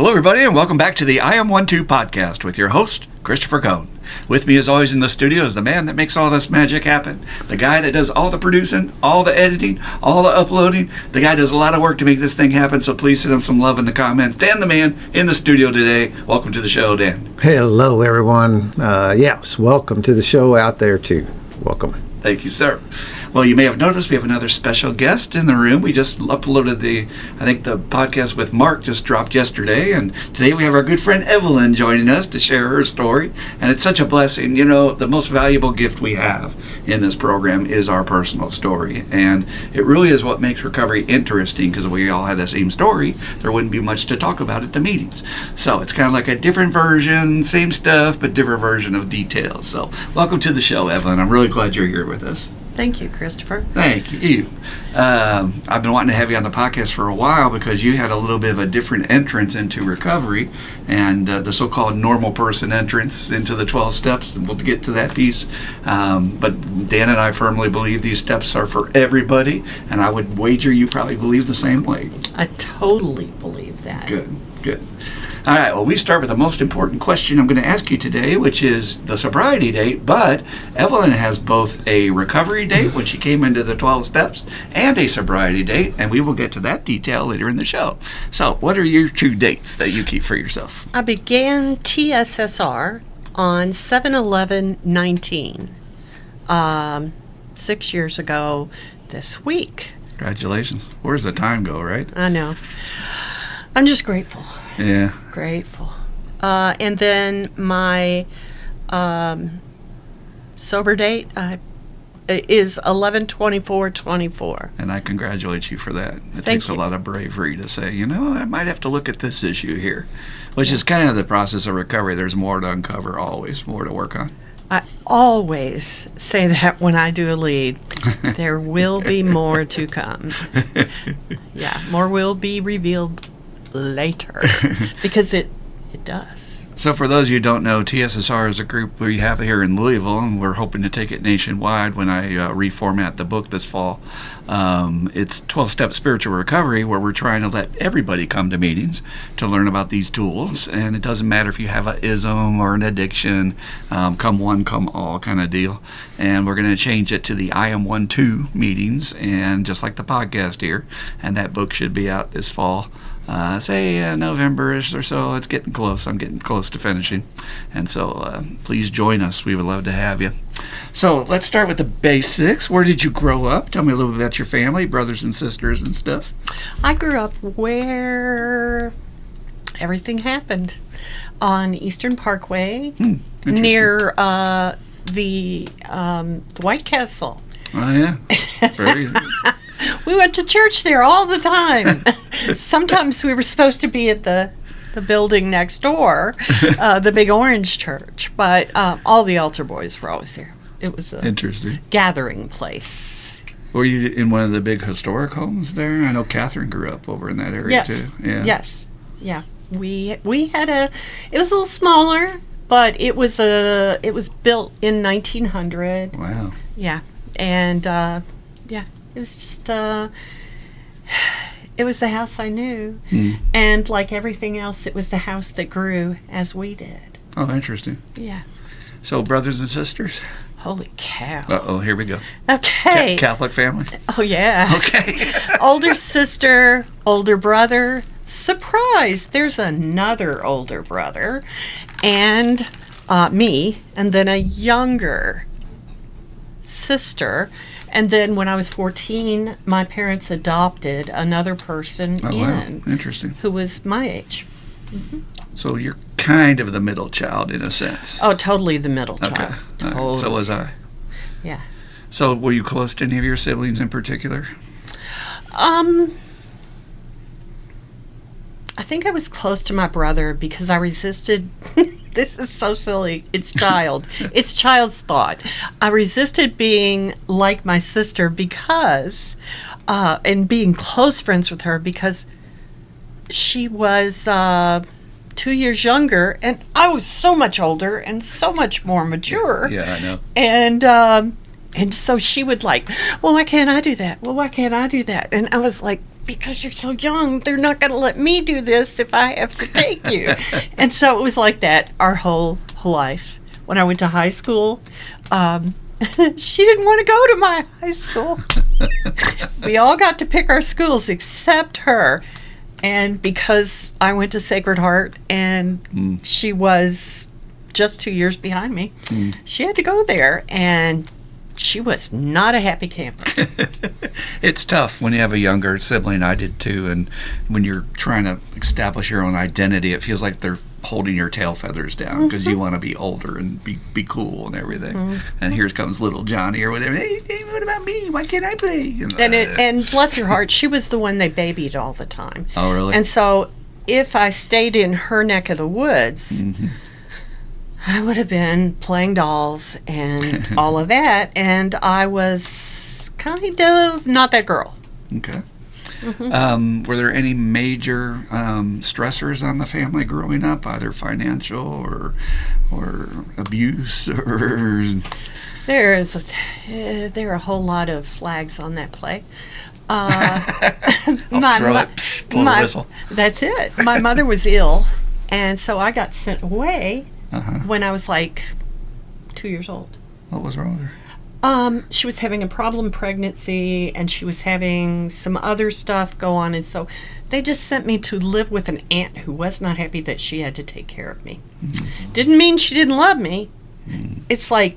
Hello, everybody, and welcome back to the I Am 1-2 podcast with your host, Christopher Cohn. With me, as always, in the studio is the man that makes all this magic happen, the guy that does all the producing, all the editing, all the uploading. The guy does a lot of work to make this thing happen, so please send him some love in the comments. Dan, the man, in the studio today. Welcome to the show, Dan. Hello, everyone. Yes, welcome to the show out there, too. Welcome. Thank you, sir. Well, you may have noticed we have another special guest in the room. We just uploaded the podcast with Mark just dropped yesterday, and today we have our good friend Evelyn joining us to share her story, and it's such a blessing. You know, the most valuable gift we have in this program is our personal story, and it really is what makes recovery interesting, because if we all had the same story, there wouldn't be much to talk about at the meetings. So it's kind of like a different version, same stuff, but different version of details. So welcome to the show, Evelyn. I'm really glad you're here with us. Thank you, Christopher. Thank you. I've been wanting to have you on the podcast for a while because you had a little bit of a different entrance into recovery and the so-called normal person entrance into the 12 steps, and we'll get to that piece. But Dan and I firmly believe these steps are for everybody, and I would wager you probably believe the same way. I totally believe that. Good. All right, well, we start with the most important question I'm going to ask you today, which is the sobriety date. But Evelyn has both a recovery date when she came into the 12 steps and a sobriety date, and we will get to that detail later in the show. So what are your two dates that you keep for yourself? I began TSSR on 7/11/19, 6 years ago this week. Congratulations. Where's the time go, right? I know. I'm just grateful. Yeah. Grateful. And then my sober date is 11/24/24. And I congratulate you for that. It Thank takes you. a lot of bravery to say, you know, I might have to look at this issue here, which is kind of the process of recovery. There's more to uncover, always more to work on. I always say that when I do a lead. There will be more to come. Yeah, more will be revealed later because it does. So for those of you who don't know, TSSR is a group we have here in Louisville, and we're hoping to take it nationwide when I reformat the book this fall. It's 12-Step Spiritual Recovery, where we're trying to let everybody come to meetings to learn about these tools. And it doesn't matter if you have an ism or an addiction, come one, come all kind of deal. And we're going to change it to the I Am 1-2 meetings, and just like the podcast here. And that book should be out this fall. Say November-ish or so. It's getting close. I'm getting close to finishing. And so please join us. We would love to have you. So let's start with the basics. Where did you grow up? Tell me a little bit about your family, brothers and sisters and stuff. I grew up where everything happened on Eastern Parkway near the White Castle. Oh, yeah. Very We went to church there all the time. Sometimes we were supposed to be at the building next door, the big orange church, but all the altar boys were always there. It was a interesting gathering place. Were you in one of the big historic homes there? I know Catherine grew up over in that area too. Yeah. Yes. Yeah. We had it was a little smaller, but it was built in 1900. Wow. Yeah. And it was just, it was the house I knew. And like everything else, it was the house that grew as we did. Oh, interesting. Yeah. So brothers and sisters? Holy cow. Uh-oh, here we go. Okay. Catholic family? Oh, yeah. Okay. Older sister, older brother. Surprise, there's another older brother. And me, and then a younger sister. And then when I was 14, my parents adopted another person Wow. Interesting. who was my age. So you're kind of the middle child in a sense. Oh, totally the middle child. Okay. Totally. So was I. Yeah. So were you close to any of your siblings in particular? I think I was close to my brother because I resisted. This is so silly. It's child's thought. I resisted being like my sister because, and being close friends with her because she was 2 years younger and I was so much older and so much more mature. Yeah, I know. And so she would like, well, why can't I do that? Well, why can't I do that? And I was like, because you're so young, they're not going to let me do this if I have to take you. And so it was like that our whole life. When I went to high school, she didn't want to go to my high school. We all got to pick our schools except her. And because I went to Sacred Heart and she was just 2 years behind me, she had to go there. And she was not a happy camper. It's tough when you have a younger sibling. I did too. And when you're trying to establish your own identity, it feels like they're holding your tail feathers down because you want to be older and be cool and everything. And here comes little Johnny or whatever. Hey, what about me? Why can't I play? And bless her heart, she was the one they babied all the time. Oh, really? And so if I stayed in her neck of the woods, I would have been playing dolls and all of that, and I was kind of not that girl. Okay. Were there any major stressors on the family growing up, either financial or abuse or? There are a whole lot of flags on that play. Throw it, blow the whistle. That's it. My mother was ill, and so I got sent away when I was like 2 years old. What was wrong with her? She was having a problem pregnancy, and she was having some other stuff go on, and so they just sent me to live with an aunt who was not happy that she had to take care of me. Didn't mean she didn't love me. It's like,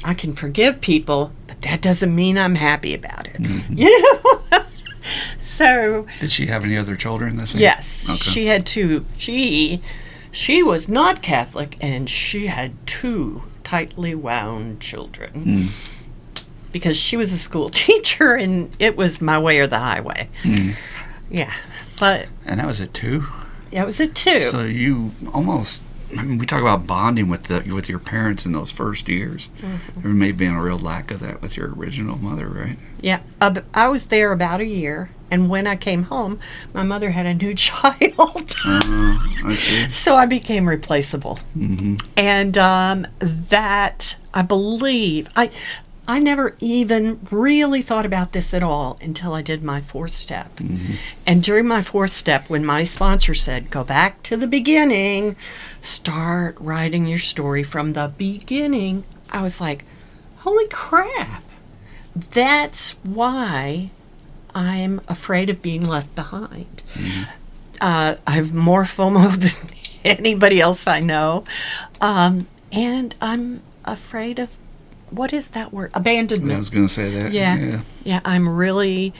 I can forgive people, but that doesn't mean I'm happy about it. You know? So. Did she have any other children? Yes. Okay. She had two. She was not Catholic, and she had 2 tightly wound children. Because she was a school teacher, and it was my way or the highway. Yeah, but. And that was at 2? Yeah, it was at 2. So you almost. I mean, we talk about bonding with your parents in those first years. There may have been a real lack of that with your original mother, right? Yeah, I was there about a year, and when I came home, my mother had a new child. I see. So I became replaceable. And that, I believe, I never even really thought about this at all until I did my 4th step. And during my 4th step, when my sponsor said, go back to the beginning, start writing your story from the beginning, I was like, holy crap. That's why I'm afraid of being left behind. I have more FOMO than anybody else I know. And I'm afraid of, what is that word? Abandonment. I was going to say that. Yeah, I'm really,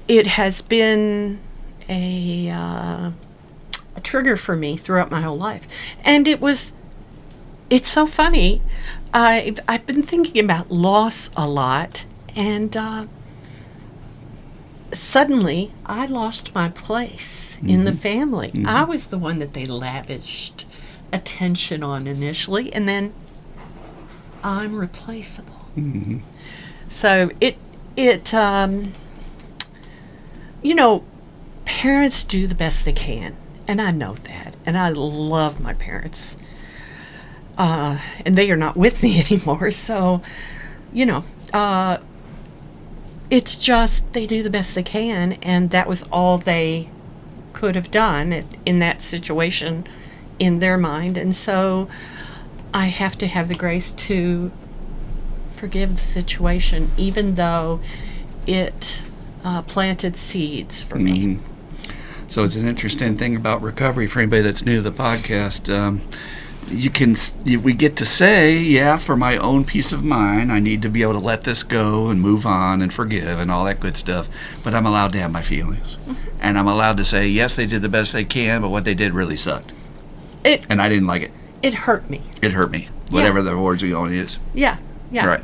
it has been a trigger for me throughout my whole life. And it's so funny. I've been thinking about loss a lot, and suddenly I lost my place in the family. I was the one that they lavished attention on initially, and then I'm replaceable. So parents do the best they can, and I know that, and I love my parents, and they are not with me anymore. So, it's just they do the best they can, and that was all they could have done in that situation in their mind, and so I have to have the grace to forgive the situation, even though it planted seeds for me. So it's an interesting thing about recovery for anybody that's new to the podcast. We get to say, for my own peace of mind, I need to be able to let this go and move on and forgive and all that good stuff. But I'm allowed to have my feelings, and I'm allowed to say, yes, they did the best they can, but what they did really sucked, and I didn't like it. It hurt me. It hurt me. Whatever the words we all use. Yeah. Right.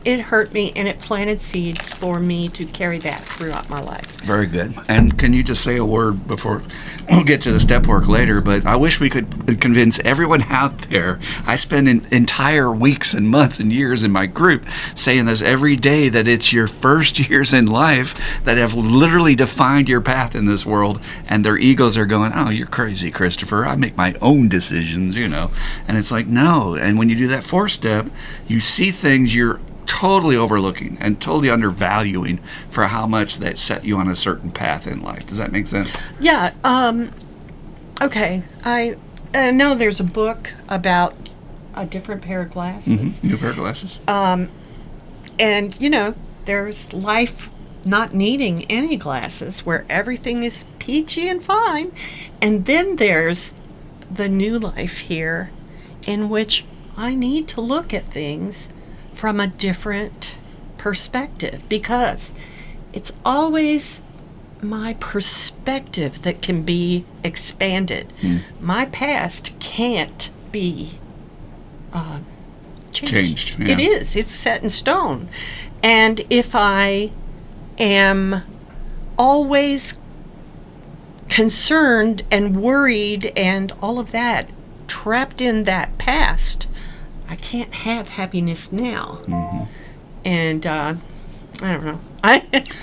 It hurt me, and it planted seeds for me to carry that throughout my life. Very good. And can you just say a word before we'll get to the step work later, but I wish we could convince everyone out there. I spend entire weeks and months and years in my group saying this every day, that it's your first years in life that have literally defined your path in this world, and their egos are going, oh, you're crazy, Christopher. I make my own decisions, And it's like, no. And when you do that 4th step, you see things you're totally overlooking and totally undervaluing for how much that set you on a certain path in life. Does that make sense? Yeah. Okay. I know there's a book about a different pair of glasses. New pair of glasses. And, you know, there's life not needing any glasses where everything is peachy and fine. And then there's the new life here in which I need to look at things from a different perspective, because it's always my perspective that can be expanded. My past can't be changed. Yeah. It is. It's set in stone. And if I am always concerned and worried and all of that, trapped in that past, I can't have happiness now. And I don't know.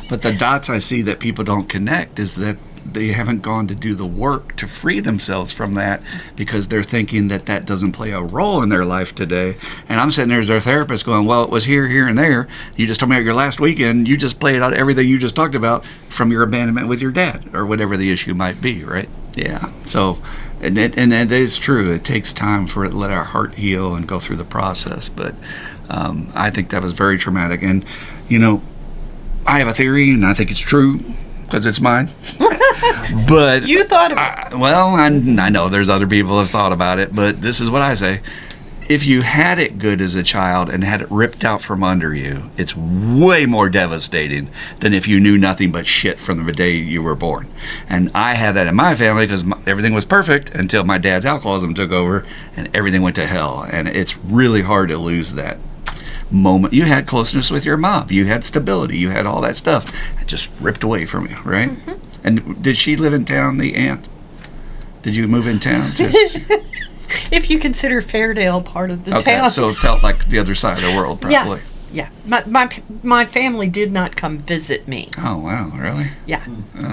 But the dots I see that people don't connect is that they haven't gone to do the work to free themselves from that, because they're thinking that that doesn't play a role in their life today. And I'm sitting there as their therapist going, well, it was here, here, and there. You just told me about your last weekend. You just played out everything you just talked about from your abandonment with your dad or whatever the issue might be, right? Yeah. So, and that is true. It takes time for it to let our heart heal and go through the process. But I think that was very traumatic. And, you know, I have a theory, and I think it's true because it's mine. But You thought about it. well, I know there's other people who have thought about it, but this is what I say. If you had it good as a child and had it ripped out from under you, it's way more devastating than if you knew nothing but shit from the day you were born. And I had that in my family because everything was perfect until my dad's alcoholism took over and everything went to hell. And it's really hard to lose that moment. You had closeness with your mom. You had stability. You had all that stuff. It just ripped away from you, right? And did she live in town, the aunt? Did you move in town? If you consider Fairdale part of the Okay, town. so it felt like the other side of the world, probably. Yeah. My family did not come visit me. Oh, wow, really? Yeah.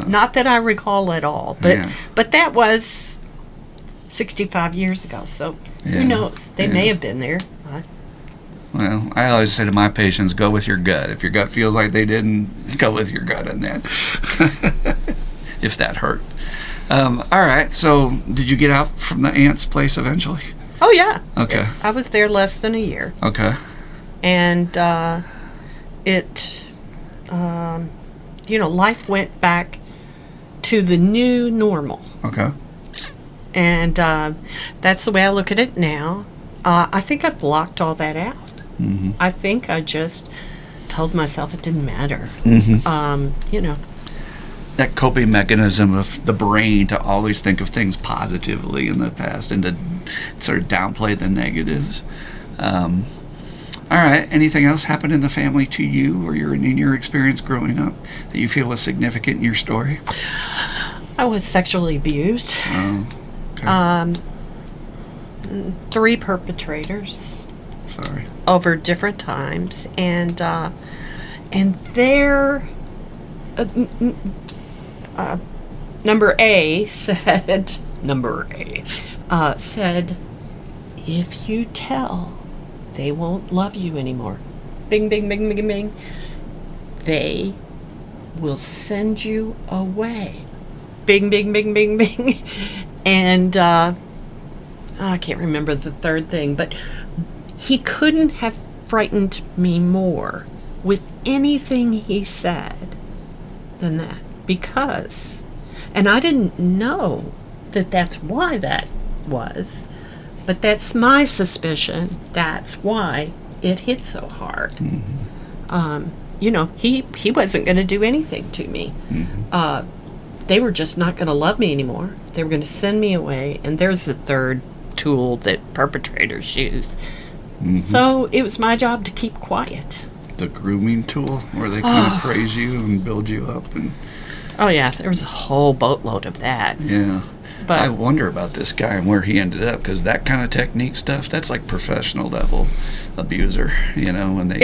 Not that I recall at all. But Yeah. but that was 65 years ago. So Yeah. who knows? They may Yeah. have been there. Well, I always say to my patients, go with your gut. If your gut feels like they didn't, go with your gut on that. If that hurt. All right, so did you get out from the aunt's place eventually? Oh, yeah. Okay. I was there less than a year. Okay. And life went back to the new normal. Okay. And that's the way I look at it now. I think I blocked all that out. I think I just told myself it didn't matter. That coping mechanism of the brain to always think of things positively in the past and to sort of downplay the negatives. All right, anything else happened in the family to you or in your experience growing up that you feel was significant in your story? I was sexually abused. Oh, okay. 3 perpetrators Sorry. over different times, and their number A said, if you tell, they won't love you anymore. Bing, bing, bing, bing, bing. They will send you away. Bing, bing, bing, bing, bing. And I can't remember the third thing, but he couldn't have frightened me more with anything he said than that, because, and I didn't know that that's why that was, but that's my suspicion. That's why it hit so hard. He wasn't going to do anything to me. They were just not going to love me anymore. They were going to send me away. And there's the third tool that perpetrators use. So it was my job to keep quiet. The grooming tool where they kind of praise you and build you up. And Oh, yeah, there was a whole boatload of that. yeah. But I wonder about this guy and where he ended up, because that kind of technique stuff, that's like professional level abuser, when they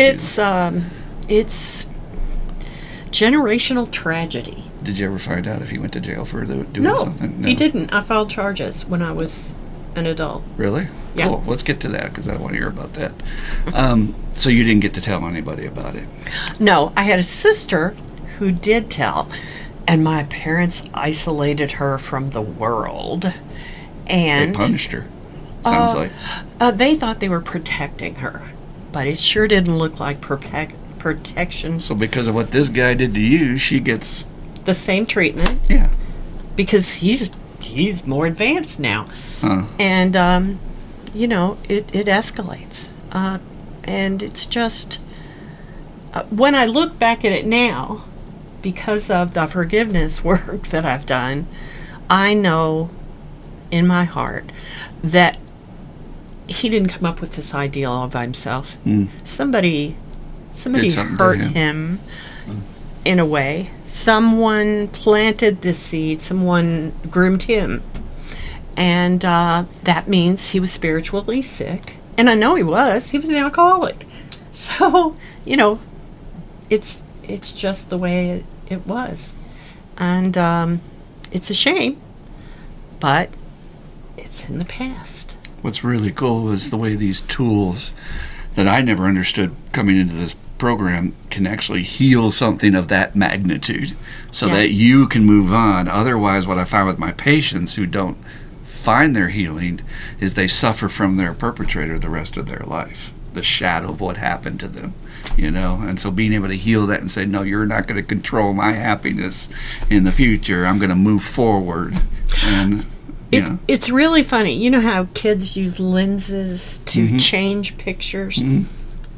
it's generational tragedy. Did you ever find out if he went to jail for doing No, something? he didn't. I filed charges when I was an adult. Really? Yeah. Cool. Let's get to that because I want to hear about that. So you didn't get to tell anybody about it? No, I had a sister who did tell, and my parents isolated her from the world. And They punished her, sounds like. they thought they were protecting her, but it sure didn't look like protection. So because of what this guy did to you, she gets... The same treatment, Yeah. because he's more advanced now. Huh. And, it escalates. And it's just, when I look back at it now, because of the forgiveness work that I've done, I know in my heart that he didn't come up with this ideal all by himself. Somebody Did something to hurt him in a way. Someone planted this seed. Someone groomed him. And that means he was spiritually sick. And I know he was. He was an alcoholic. So, it's just the way it was. And it's a shame. But it's in the past. What's really cool is the way these tools that I never understood coming into this program can actually heal something of that magnitude so that you can move on. Otherwise, what I find with my patients who don't find their healing is they suffer from their perpetrator the rest of their life, the shadow of what happened to them, and so being able to heal that and say, no, you're not going to control my happiness in the future. I'm going to move forward. And it's really funny. You know how kids use lenses to change pictures?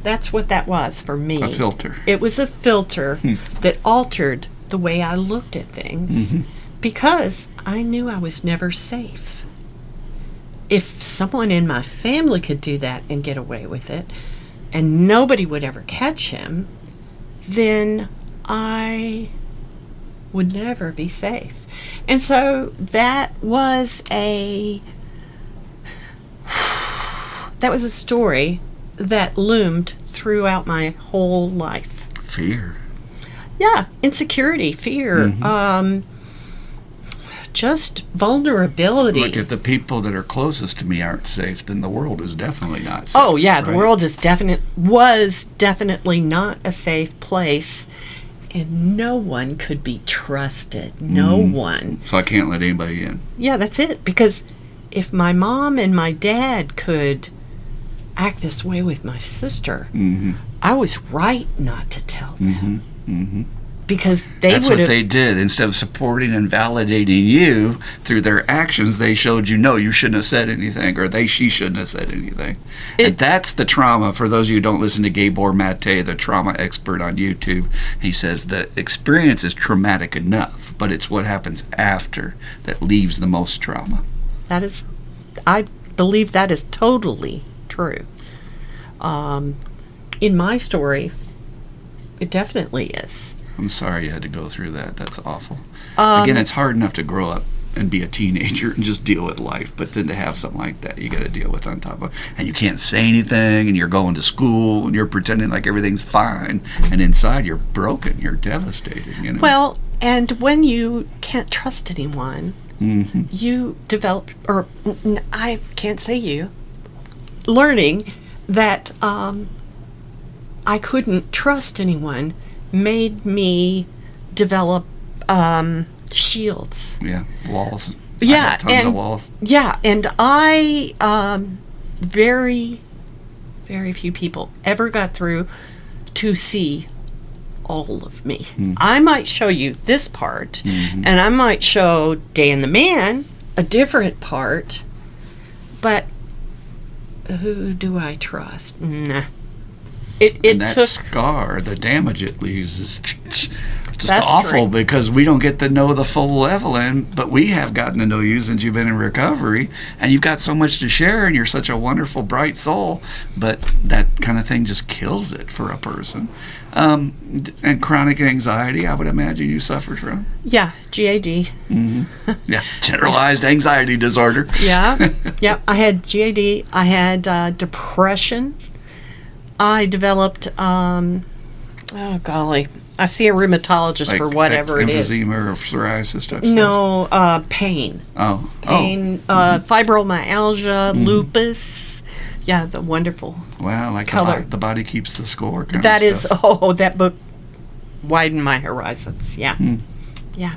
That's what that was for me. A filter. It was a filter that altered the way I looked at things because I knew I was never safe. If someone in my family could do that and get away with it, and nobody would ever catch him, then I would never be safe. And so that was a story that loomed throughout my whole life. Fear. Yeah, insecurity, fear, just vulnerability. Look, if the people that are closest to me aren't safe, then the world is definitely not safe. Oh yeah, the right? world was definitely not a safe place, and no one could be trusted. No one. So I can't let anybody in. Yeah, that's it. Because if my mom and my dad could act this way with my sister, I was right not to tell them. Because That's would what they did. Instead of supporting and validating you through their actions, they showed you, no, you shouldn't have said anything, or she shouldn't have said anything. And that's the trauma. For those of you who don't listen to Gabor Mate, the trauma expert on YouTube, he says the experience is traumatic enough, but it's what happens after that leaves the most trauma. I believe that is totally true. In my story, it definitely is. I'm sorry you had to go through that. That's awful. Again, it's hard enough to grow up and be a teenager and just deal with life, but then to have something like that you got to deal with on top of, and you can't say anything, and you're going to school and you're pretending like everything's fine, and inside you're broken, you're devastated. Well, and when you can't trust anyone, you develop, or I can't say you, learning that I couldn't trust anyone made me develop shields. Yeah, walls. Yeah, I got tons of walls. Yeah, and I very, very few people ever got through to see all of me. I might show you this part, and I might show Dan the Man a different part, but who do I trust? Nah. And that scar, the damage it leaves is just That's awful true. because we don't get to know the full Evelyn, but we have gotten to know you since you've been in recovery, and you've got so much to share, and you're such a wonderful, bright soul, but that kind of thing just kills it for a person. And chronic anxiety, I would imagine you suffered from. Yeah, GAD. Yeah, generalized anxiety disorder. Yeah, yeah. I had GAD. I had depression. I developed, I see a rheumatologist for whatever it is. Emphysema or psoriasis type stuff? No, pain. Oh. Pain, fibromyalgia, lupus. Yeah, the wonderful. Wow, like color. The body keeps the score kind That of is, stuff. that book widened my horizons. Yeah. Yeah.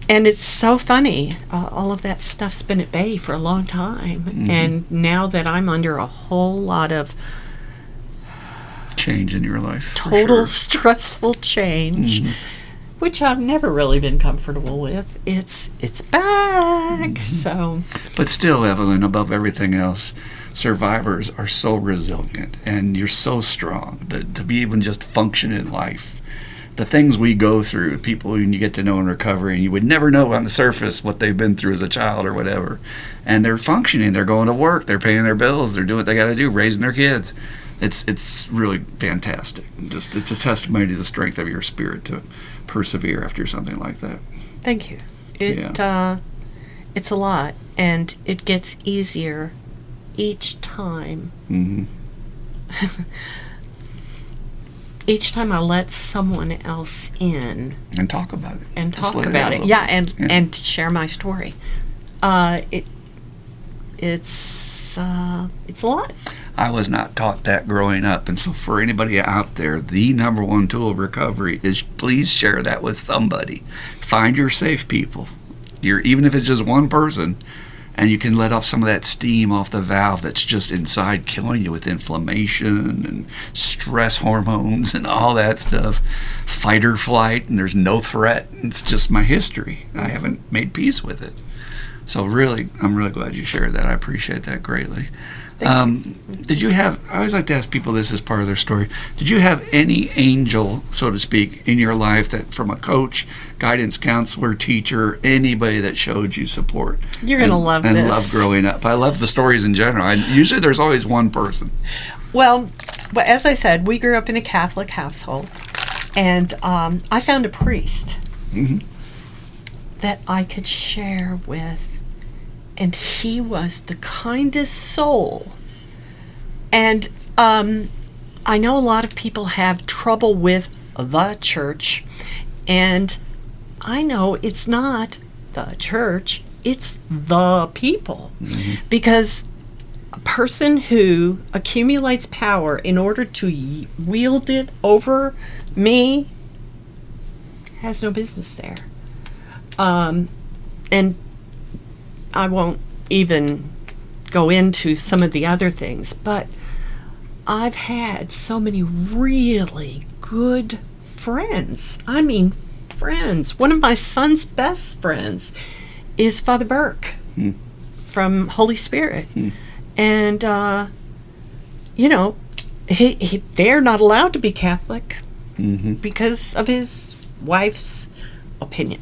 And it's so funny. All of that stuff's been at bay for a long time. And now that I'm under a whole lot of Change in your life. for total sure. stressful change, which I've never really been comfortable with, it's back. So But still, Evelyn, above everything else, survivors are so resilient, and you're so strong that to be even just function in life. The things we go through, people when you get to know in recovery, and you would never know on the surface what they've been through as a child or whatever. And they're functioning, they're going to work, they're paying their bills, they're doing what they got to do, raising their kids. It's really fantastic. Just it's a testimony to the strength of your spirit to persevere after something like that. thank you. It's a lot, and it gets easier each time. Hmm. Each time I let someone else in And talk about it. and Just talk let about out a it. little Yeah, bit. and to share my story. It's a lot. I was not taught that growing up, and so for anybody out there, the number one tool of recovery is please share that with somebody. Find your safe people. Even if it's just one person, and you can let off some of that steam off the valve that's just inside killing you with inflammation and stress hormones and all that stuff. Fight or flight, and there's no threat. It's just my history. I haven't made peace with it. So really, I'm really glad you shared that. I appreciate that greatly. Did you have, I always like to ask people this as part of their story, did you have any angel, so to speak, in your life that from a coach, guidance counselor, teacher, anybody that showed you support? You're going to love and this. love growing up. I love the stories in general. Usually there's always one person. Well, as I said, we grew up in a Catholic household, and I found a priest that I could share with, and he was the kindest soul. And I know a lot of people have trouble with the church, and I know it's not the church, it's the people. Because a person who accumulates power in order to wield it over me has no business there. And I won't even go into some of the other things, but I've had so many really good friends. I mean, friends. One of my son's best friends is Father Burke from Holy Spirit. And, they're not allowed to be Catholic because of his wife's opinion.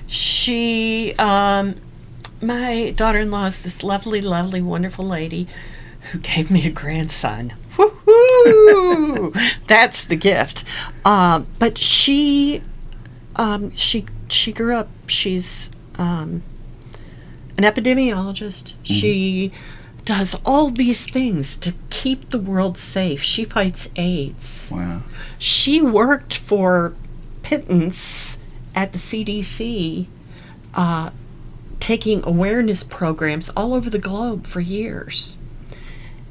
She, my daughter-in-law is this lovely, lovely, wonderful lady who gave me a grandson. Woo-hoo! That's the gift. But she grew up. She's an epidemiologist. She does all these things to keep the world safe. She fights AIDS. Wow. She worked for pittance at the CDC, taking awareness programs all over the globe for years.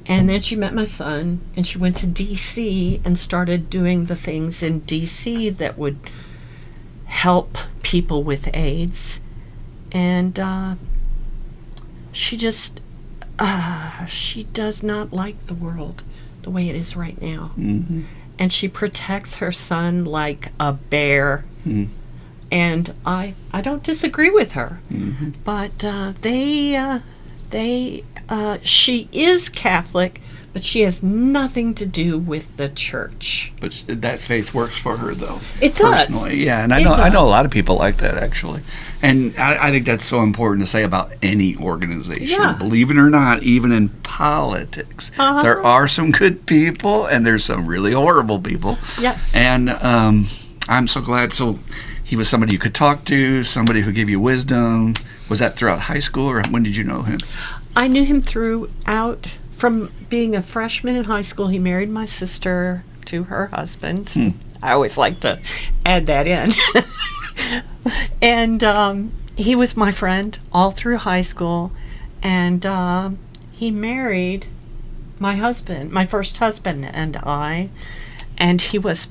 And then she met my son, and she went to D.C. and started doing the things in D.C. that would help people with AIDS. And she just, she does not like the world the way it is right now. And she protects her son like a bear. And I don't disagree with her. But she is Catholic, but she has nothing to do with the church. But that faith works for her, though. It does. Personally, yeah. And I It know does. a lot of people like that, actually. And I think that's so important to say about any organization. Yeah. Believe it or not, even in politics, there are some good people and there's some really horrible people. Yes. And I'm so glad. So he was somebody you could talk to, somebody who gave you wisdom. Was that throughout high school, or when did you know him? I knew him throughout, from being a freshman in high school. He married my sister to her husband. I always like to add that in. And he was my friend all through high school, and he married my husband, my first husband, and he was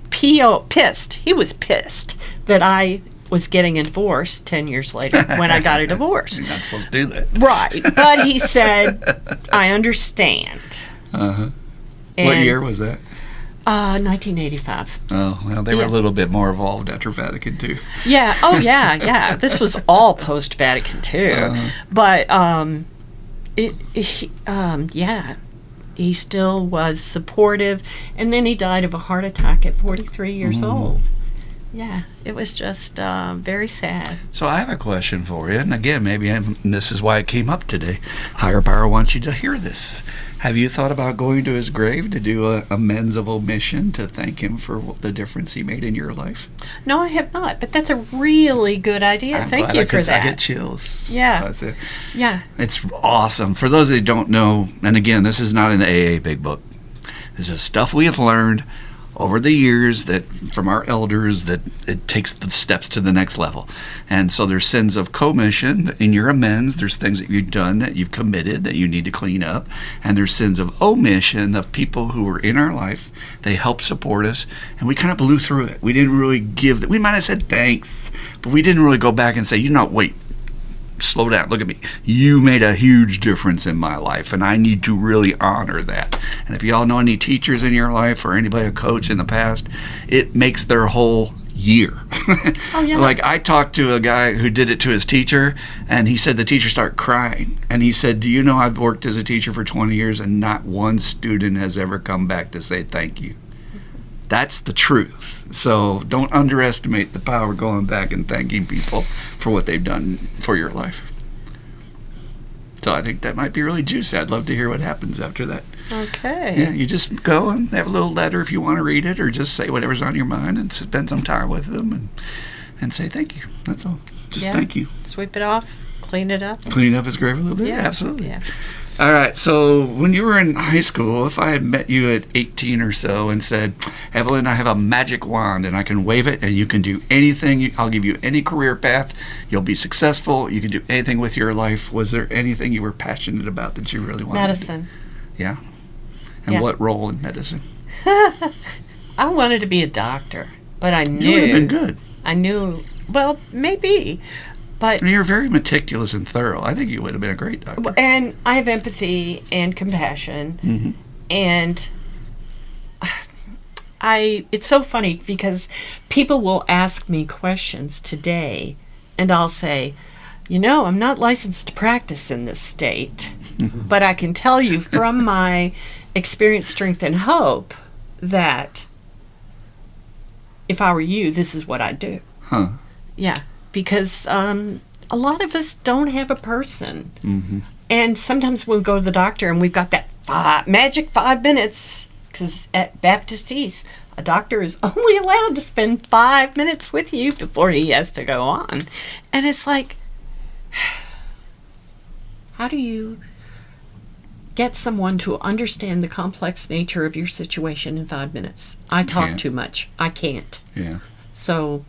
pissed. He was pissed that I was getting a divorce 10 years later when I got a divorce. You're not supposed to do that. Right. But he said, I understand. Uh-huh. And, What year was that? 1985. Oh, well, they were Yeah. a little bit more evolved after Vatican II. Yeah. Oh, yeah. This was all post-Vatican II. Uh-huh. But, yeah, he still was supportive. And then he died of a heart attack at 43 years old. Yeah, it was just very sad. So I have a question for you, and again, this is why it came up today. Higher power wants you to hear this. Have you thought about going to his grave to do a amends of omission to thank him for the difference he made in your life? No, I have not, but that's a really good idea. I'm Thank glad, you for 'cause that. I get chills. Yeah. That's it. Yeah. It's awesome. For those that don't know, and again, this is not in the AA Big Book. This is stuff we have learned over the years that from our elders that it takes the steps to the next level. And so there's sins of commission in your amends. There's things that you've done that you've committed that you need to clean up. And there's sins of omission of people who were in our life. They helped support us. And we kind of blew through it. We didn't really we might have said thanks, but we didn't really go back and say, wait, slow down, look at me. You made a huge difference in my life, and I need to really honor that. And if y'all know any teachers in your life or anybody a coach in the past, it makes their whole year. Oh, yeah. Like I talked to a guy who did it to his teacher, and he said the teacher started crying. And he said, do you know I've worked as a teacher for 20 years and not one student has ever come back to say thank you. That's the truth. So don't underestimate the power going back and thanking people for what they've done for your life. So I think that might be really juicy. I'd love to hear what happens after that. Okay. Yeah, you just go and have a little letter if you want to read it, or just say whatever's on your mind and spend some time with them and say thank you. That's all. Just Yeah. thank you. Sweep it off, clean it up. Clean up his grave a little bit? Yeah. Absolutely. Yeah. All right, so when you were in high school, if I had met you at 18 or so and said, Evelyn, I have a magic wand and I can wave it and you can do anything, I'll give you any career path, you'll be successful, you can do anything with your life, was there anything you were passionate about that you really wanted Medicine. to do? Yeah? And Yeah. what role in medicine? I wanted to be a doctor, but I knew. You would have been good. I knew, well, maybe. But You're very meticulous and thorough. I think you would have been a great doctor. and I have empathy and compassion, Mm-hmm. and it's so funny because people will ask me questions today, and I'll say, I'm not licensed to practice in this state, but I can tell you from my experience, strength, and hope that if I were you, this is what I'd do. Huh. Yeah, because a lot of us don't have a person. Mm-hmm. And sometimes we'll go to the doctor and we've got that magic 5 minutes, because at Baptist East, a doctor is only allowed to spend 5 minutes with you before he has to go on. And it's like, how do you get someone to understand the complex nature of your situation in 5 minutes? I talk Can't. too much. I can't. Yeah. So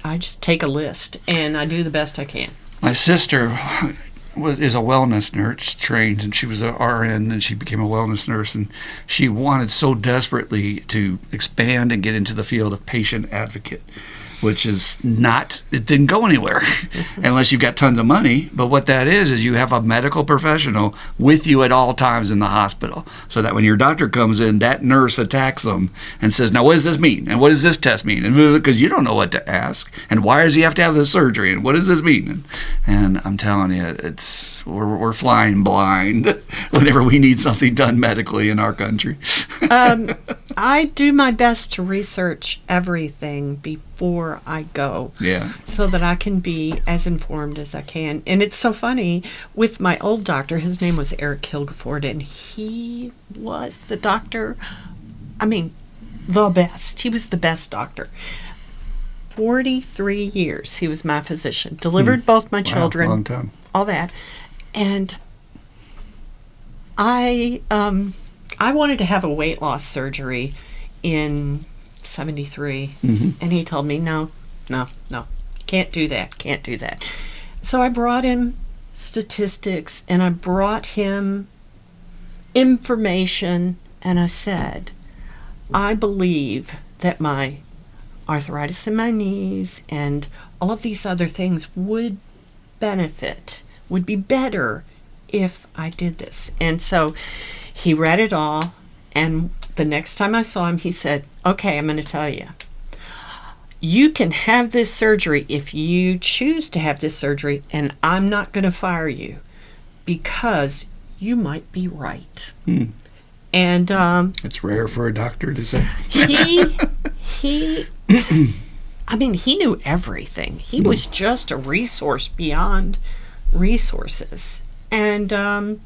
I just take a list and I do the best I can. My sister is a wellness nurse trained, and she was a RN, and she became a wellness nurse, and she wanted so desperately to expand and get into the field of patient advocate, which is it didn't go anywhere unless you've got tons of money. But what that is you have a medical professional with you at all times in the hospital, so that when your doctor comes in, that nurse attacks them and says, now what does this mean? And what does this test mean? And because you don't know what to ask. And why does he have to have the surgery? And what does this mean? And I'm telling you, we're flying blind whenever we need something done medically in our country. I do my best to research everything before I go. Yeah. So that I can be as informed as I can. And it's so funny, with my old doctor, his name was Eric Kilgaford, and he was the doctor, the best. He was the best doctor. 43 years he was my physician. Delivered both my children. Long time. All that. And I wanted to have a weight loss surgery in 73. And he told me, no, can't do that. So I brought him statistics and I brought him information, and I said, I believe that my arthritis in my knees and all of these other things would be better if I did this. And so he read it all, and the next time I saw him, he said, okay, I'm going to tell you. You can have this surgery if you choose to have this surgery, and I'm not going to fire you because you might be right. And it's rare for a doctor to say. he I mean, he knew everything. He was just a resource beyond resources. And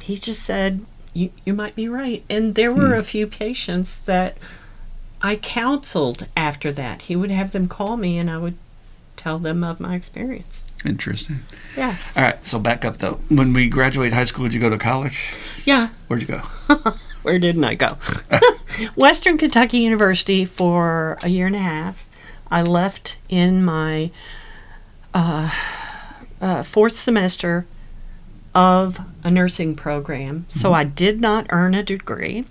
he just said, you might be right. And there were a few patients that I counseled after that. He would have them call me, and I would tell them of my experience. Interesting. Yeah. All right, so back up, though. When we graduated high school, did you go to college? Yeah. Where'd you go? Where didn't I go? Western Kentucky University for a year and a half. I left in my fourth semester of a nursing program, so I did not earn a degree.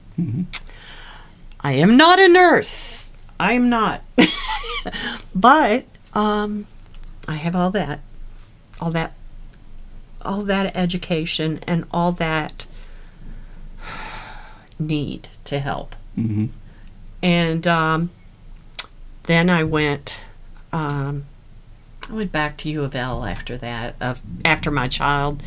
I am not a nurse. I am not. But I have all that education and all that need to help. And then I went back to U of L after that, after my child,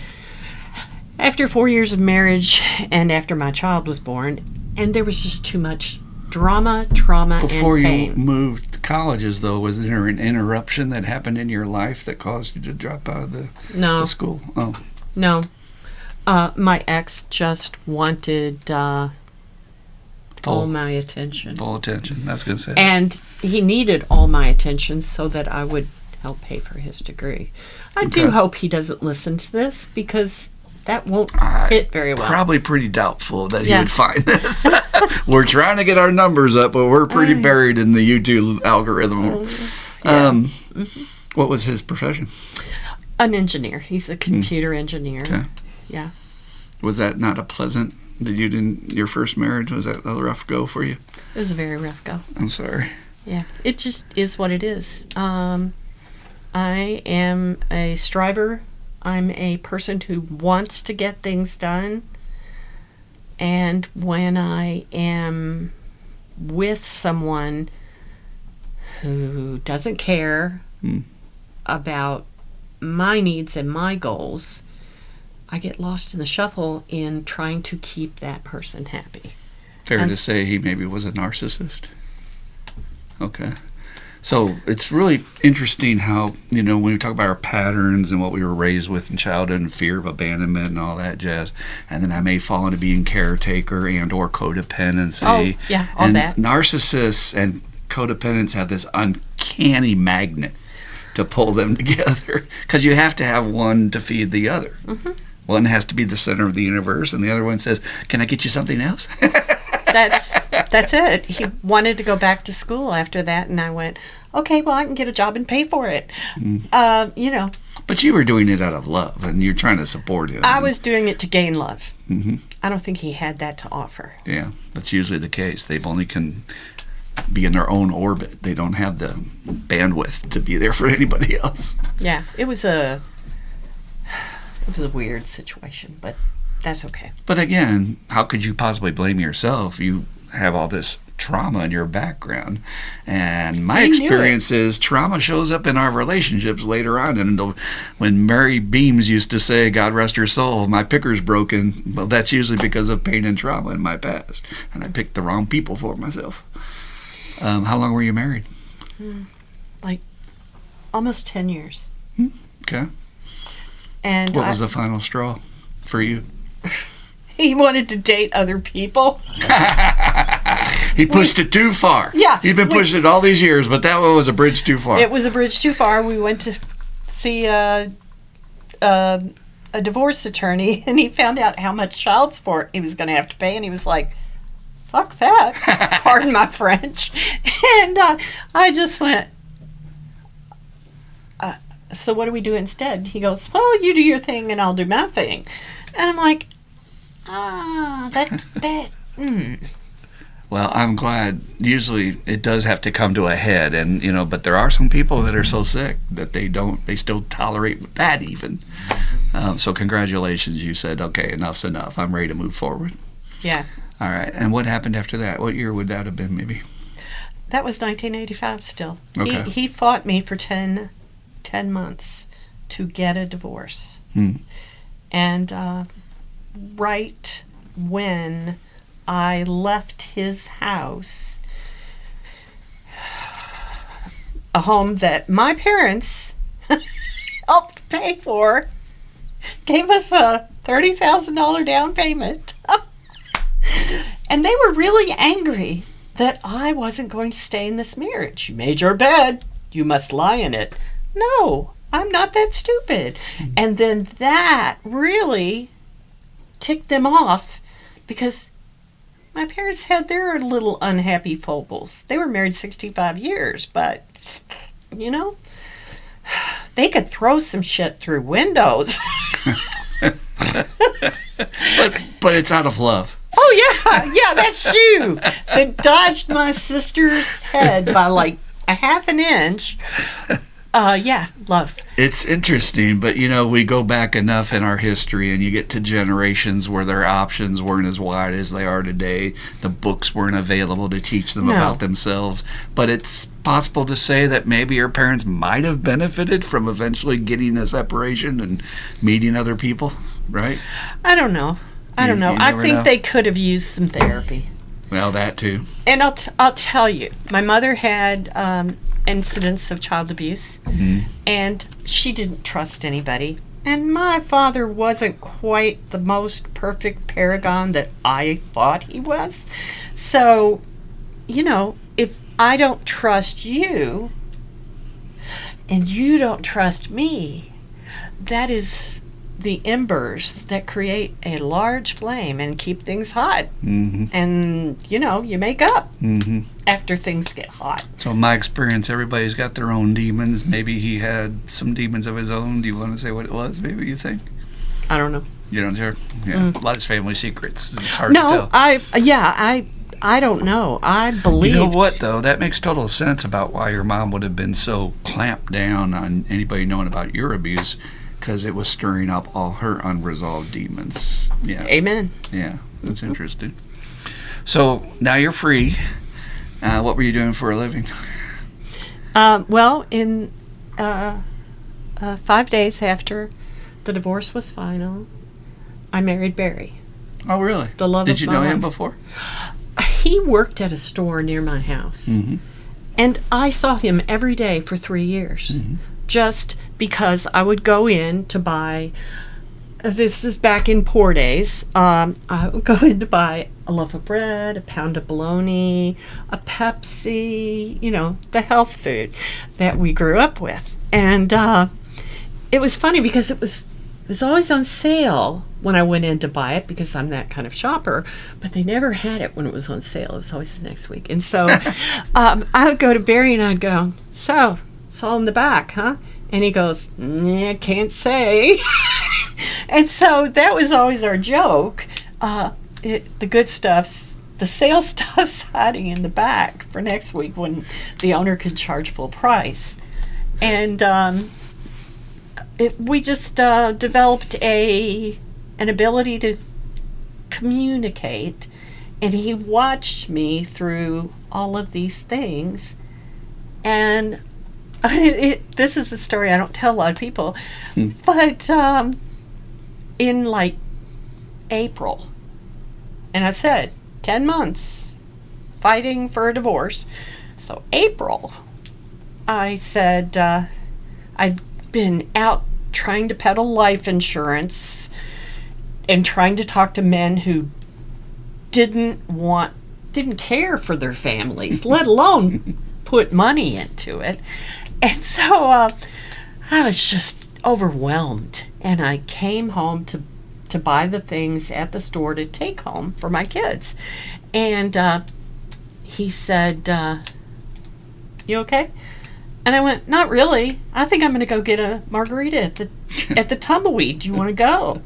after 4 years of marriage, and after my child was born, and there was just too much drama, trauma, Before and pain. you moved to colleges, though, was there an interruption that happened in your life that caused you to drop out of the school? Oh. No. My ex just wanted all my attention. Full attention, that's going to say. And he needed all my attention so that I would help pay for his degree. I do hope he doesn't listen to this, because that won't hit very well. Probably pretty doubtful that he would find this. We're trying to get our numbers up, but we're pretty buried in the YouTube algorithm. What was his profession? An engineer. He's a computer engineer. Okay. Yeah. Was that not a pleasant? Your first marriage, was that a rough go for you? It was a very rough go. I'm sorry. Yeah. It just is what it is. I am a striver. I'm a person who wants to get things done. And when I am with someone who doesn't care about my needs and my goals, I get lost in the shuffle in trying to keep that person happy. Fair to say he maybe was a narcissist? Okay. So it's really interesting how, when we talk about our patterns and what we were raised with in childhood and fear of abandonment and all that jazz, and then I may fall into being caretaker and or codependency. Oh, yeah, all and that. Narcissists and codependents have this uncanny magnet to pull them together, because you have to have one to feed the other. One has to be the center of the universe, and the other one says, can I get you something else? That's it. He wanted to go back to school after that, and I went, okay, well, I can get a job and pay for it. But you were doing it out of love, and you're trying to support him. I was doing it to gain love. I don't think he had that to offer. Yeah, that's usually the case. They've only can be in their own orbit. They don't have the bandwidth to be there for anybody else. Yeah, it was a weird situation, but that's okay. But again, how could you possibly blame yourself? You have all this trauma in your background, and my experience is trauma shows up in our relationships later on. And when Mary Beams used to say, God rest her soul, my picker's broken, well, that's usually because of pain and trauma in my past, and I picked the wrong people for myself. How long were you married? Like almost 10 years. Okay. And what was the final straw for you? He wanted to date other people. He pushed it too far. Yeah. He'd been pushing it all these years, but that one was a bridge too far. It was a bridge too far. We went to see a divorce attorney, and he found out how much child support he was going to have to pay, and he was like, fuck that. Pardon my French. And I just went, so what do we do instead? He goes, well, you do your thing and I'll do my thing. And I'm like, Well, I'm glad. Usually it does have to come to a head, and but there are some people that are so sick that they still tolerate that even. So congratulations, you said, okay, enough's enough. I'm ready to move forward. Yeah. All right. And what happened after that? What year would that have been, maybe? That was 1985 still. Okay. He fought me for 10 months to get a divorce. And right when I left his house, a home that my parents helped pay for, gave us a $30,000 down payment. And they were really angry that I wasn't going to stay in this marriage. You made your bed, you must lie in it. No, I'm not that stupid. And then that really ticked them off, because my parents had their little unhappy foibles. They were married 65 years, but, they could throw some shit through windows. But it's out of love. Oh, yeah, that's you. They dodged my sister's head by like a half an inch. Yeah, love. It's interesting, but we go back enough in our history and you get to generations where their options weren't as wide as they are today. The books weren't available to teach them about themselves. But it's possible to say that maybe your parents might have benefited from eventually getting a separation and meeting other people, right? I don't know. I think know. they could have used some therapy. Well, that too. And I'll tell you, my mother had incidents of child abuse, and she didn't trust anybody. And my father wasn't quite the most perfect paragon that I thought he was. So, if I don't trust you and you don't trust me, that is the embers that create a large flame and keep things hot. And you make up after things get hot. So in my experience, everybody's got their own demons. Maybe he had some demons of his own. Do you want to say what it was? Maybe you think? I don't know. You don't hear? Yeah, a lot of family secrets. It's hard to tell. I don't know. I believe. You know what, though? That makes total sense about why your mom would have been so clamped down on anybody knowing about your abuse, because it was stirring up all her unresolved demons. Yeah. Amen. Yeah, that's interesting. So now you're free. What were you doing for a living? Well, in 5 days after the divorce was final, I married Barry. Oh, really? The love Did of you my know him life. before? He worked at a store near my house. And I saw him every day for 3 years. Just because I would go in to buy, this is back in poor days, I would go in to buy a loaf of bread, a pound of bologna, a Pepsi, the health food that we grew up with. And it was funny because it was always on sale when I went in to buy it, because I'm that kind of shopper, but they never had it when it was on sale. It was always the next week. And so I would go to Barry and I'd go, so it's all in the back, huh? And he goes, nah, can't say. And so that was always our joke. The good stuff's, the sale stuff's hiding in the back for next week when the owner could charge full price. And we just developed an ability to communicate. And he watched me through all of these things. And this is a story I don't tell a lot of people, but in like April, and I said 10 months fighting for a divorce. So April, I said I'd been out trying to peddle life insurance and trying to talk to men who didn't care for their families, let alone put money into it. And so I was just overwhelmed, and I came home to to buy the things at the store to take home for my kids. And he said, "You okay?" And I went, "Not really. I think I'm going to go get a margarita at the Tumbleweed. Do you want to go?"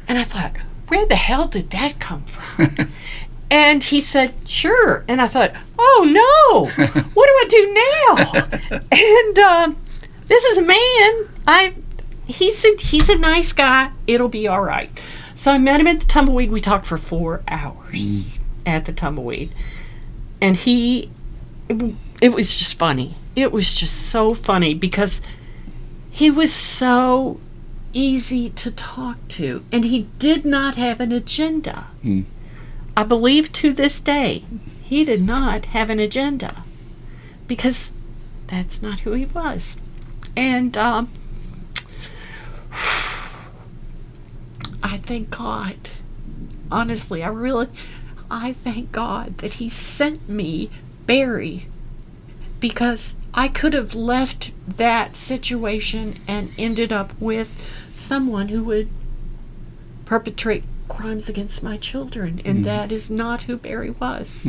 And I thought, where the hell did that come from? And he said, "Sure." And I thought, oh no, what do I do now? And this is a man. He's a nice guy. It'll be all right. So I met him at the Tumbleweed. We talked for 4 hours at the Tumbleweed. And it was just funny. It was just so funny because he was so easy to talk to, and he did not have an agenda. I believe to this day he did not have an agenda because that's not who he was. And I thank God, honestly, I thank God that he sent me Barry, because I could have left that situation and ended up with someone who would perpetrate crimes against my children, and that is not who Barry was.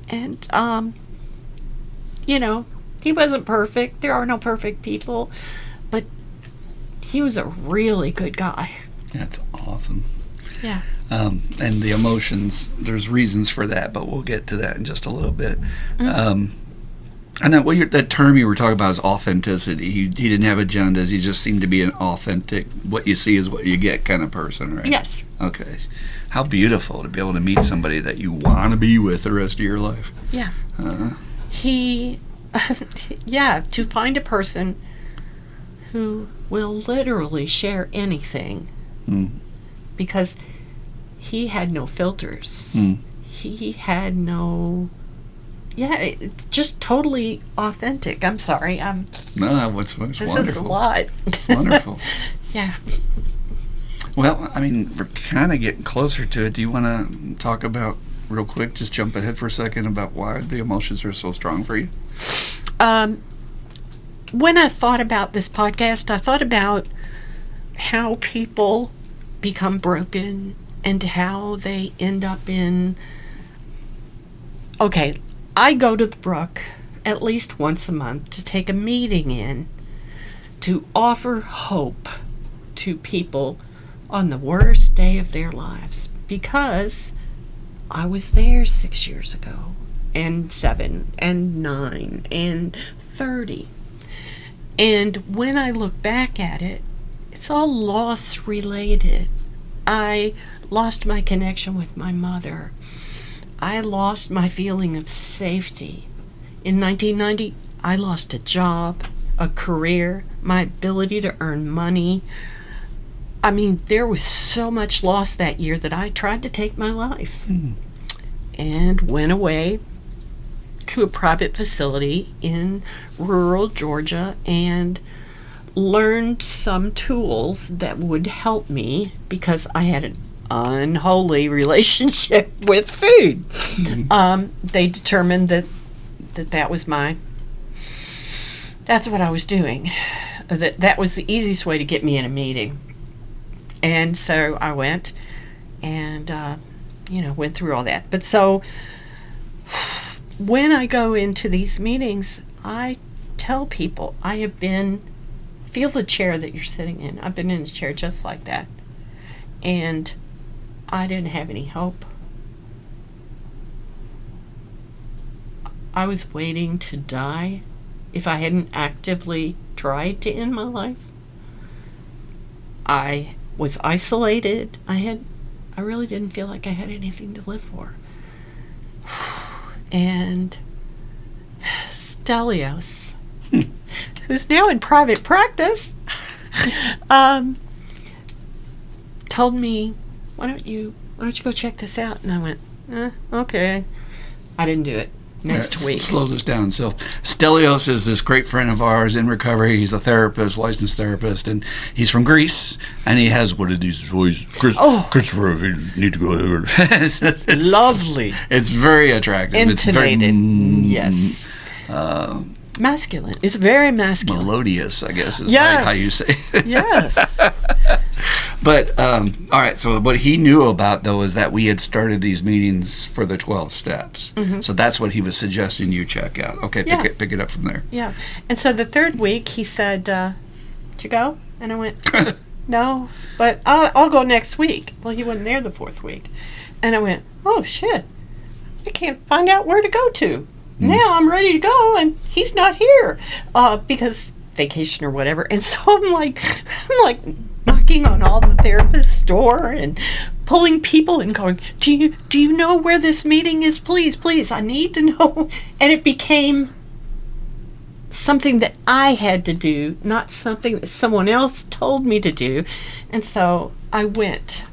And he wasn't perfect. There are no perfect people, but he was a really good guy. That's awesome. Yeah. And the emotions, there's reasons for that, but we'll get to that in just a little bit. I know that term you were talking about is authenticity. He didn't have agendas. He just seemed to be an authentic, what you see is what you get kind of person, right? Yes. Okay. How beautiful to be able to meet somebody that you want to be with the rest of your life. Yeah. To find a person who will literally share anything, because he had no filters. He had no... it's just totally authentic. I'm sorry. No, it's this wonderful. Is a lot. It's wonderful. Yeah. Well, I mean, we're kind of getting closer to it. Do you want to talk about, real quick, just jump ahead for a second, about why the emotions are so strong for you? When I thought about this podcast, I thought about how people become broken and how they end up in... Okay, I go to the Brook at least once a month to take a meeting in to offer hope to people on the worst day of their lives, because I was there 6 years ago, and 7, and 9, and 30. And when I look back at it, it's all loss related. I lost my connection with my mother. I lost my feeling of safety. In 1990, I lost a job, a career, my ability to earn money. I mean, there was so much loss that year that I tried to take my life and went away to a private facility in rural Georgia and learned some tools that would help me, because I had an unholy relationship with food. They determined that was that's what I was doing. That was the easiest way to get me in a meeting. And so I went and, went through all that. But so when I go into these meetings, I tell people feel the chair that you're sitting in. I've been in a chair just like that. And I didn't have any hope. I was waiting to die if I hadn't actively tried to end my life. I was isolated. I really didn't feel like I had anything to live for. And Stelios, who's now in private practice, told me, why don't you go check this out? And I went, okay. I didn't do it. Next week. Slows us down. So Stelios is this great friend of ours in recovery. He's a therapist, licensed therapist, and he's from Greece. And he has one of these voices. Christopher, if you need to go over. it's lovely. It's very attractive. Intonated. It's Yes. Masculine. It's very masculine. Melodious, I guess, is yes. how you say it. Yes. But all right. So what he knew about though is that we had started these meetings for the 12 steps. So that's what he was suggesting you check out. Okay, Yeah. pick it up from there. Yeah. And so the third week, he said, "Did you go?" And I went, "No, but I'll go next week." Well, he wasn't there the fourth week. And I went, "Oh, shit. I can't find out where to go to. Now I'm ready to go, and he's not here because vacation or whatever." And so I'm like knocking on all the therapists' door and pulling people and going, do you know where this meeting is? Please, I need to know. And it became something that I had to do, not something that someone else told me to do. And so I went.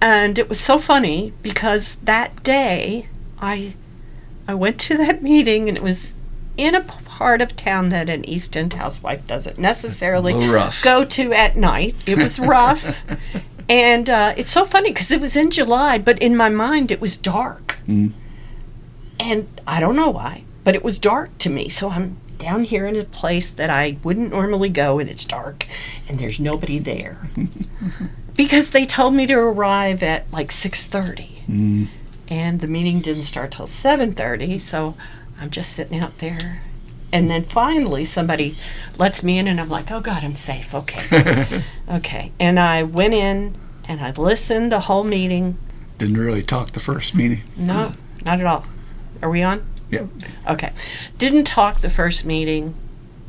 And it was so funny because that day I went to that meeting, and it was in a part of town that an East End housewife doesn't necessarily go to at night. It was rough. And it's so funny because it was in July, but in my mind it was dark. And I don't know why, but it was dark to me. So I'm down here in a place that I wouldn't normally go, and it's dark, and there's nobody there. Because they told me to arrive at like 6:30. And the meeting didn't start till 7:30, so I'm just sitting out there. And then finally somebody lets me in, and I'm like, oh God, I'm safe. Okay. Okay. And I went in and I listened the whole meeting. Didn't really talk the first meeting. No, not at all. Are we on? Yeah. Okay. Didn't talk the first meeting.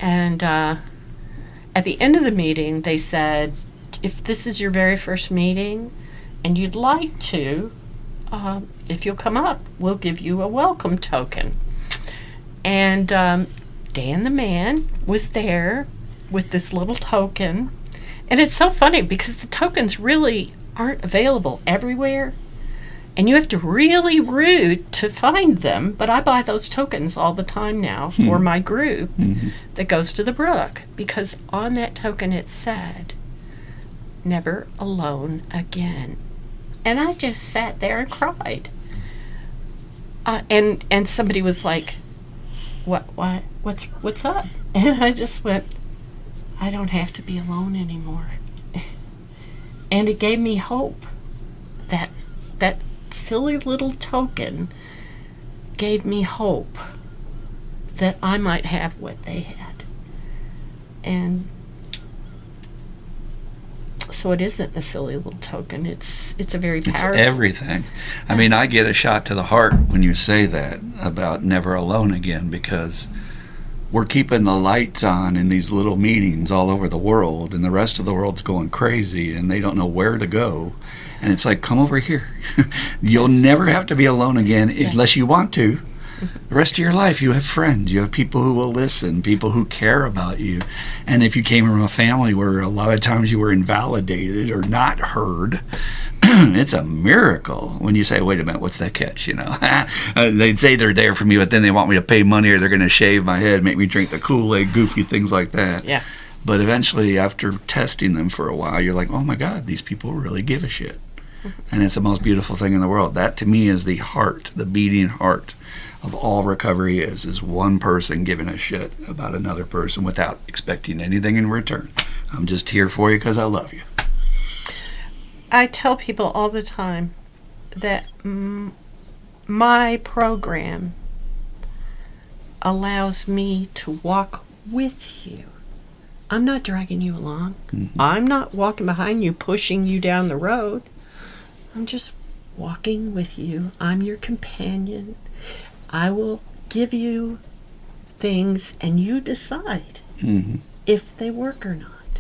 And at the end of the meeting, they said, if this is your very first meeting and you'd like to, if you'll come up, we'll give you a welcome token. And Dan the man was there with this little token. And it's so funny because the tokens really aren't available everywhere. And you have to really root to find them. But I buy those tokens all the time now for my group that goes to the brook. Because on that token it said, never alone again. And I just sat there and cried. And somebody was like, what's up? And I just went, I don't have to be alone anymore. And it gave me hope. That silly little token gave me hope that I might have what they had. And so it isn't a silly little token. It's a very powerful. It's everything. I mean, I get a shot to the heart when you say that about never alone again, because we're keeping the lights on in these little meetings all over the world, and the rest of the world's going crazy, and they don't know where to go. And it's like, come over here. You'll never have to be alone again unless you want to. The rest of your life, you have friends. You have people who will listen, people who care about you. And if you came from a family where a lot of times you were invalidated or not heard, it's a miracle when you say, wait a minute, what's that catch? You know, they'd say they're there for me, but then they want me to pay money, or they're going to shave my head, make me drink the Kool-Aid, goofy things like that. Yeah. But eventually, after testing them for a while, you're like, oh my God, these people really give a shit. And it's the most beautiful thing in the world. That to me is the heart, the beating heart of all recovery is one person giving a shit about another person without expecting anything in return. I'm just here for you because I love you. I tell people all the time that my program allows me to walk with you. I'm not dragging you along. I'm not walking behind you, pushing you down the road. I'm just walking with you. I'm your companion. I will give you things, and you decide if they work or not.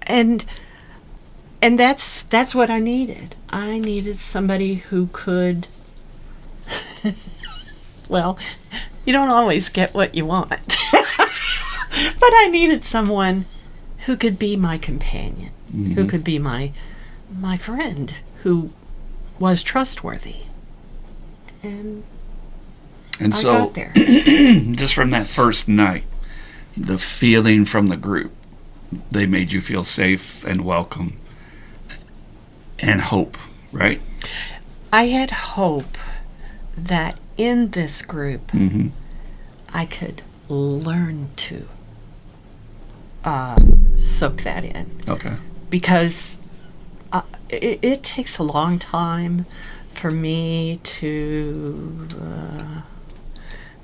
And that's what I needed. I needed somebody who could. Well, you don't always get what you want, but I needed someone who could be my companion, who could be my friend, who was trustworthy. And I so got there. Just from that first night, the feeling from the group, they made you feel safe and welcome and hope, right? I had hope that in this group I could learn to soak that in. Okay. Because it takes a long time for me to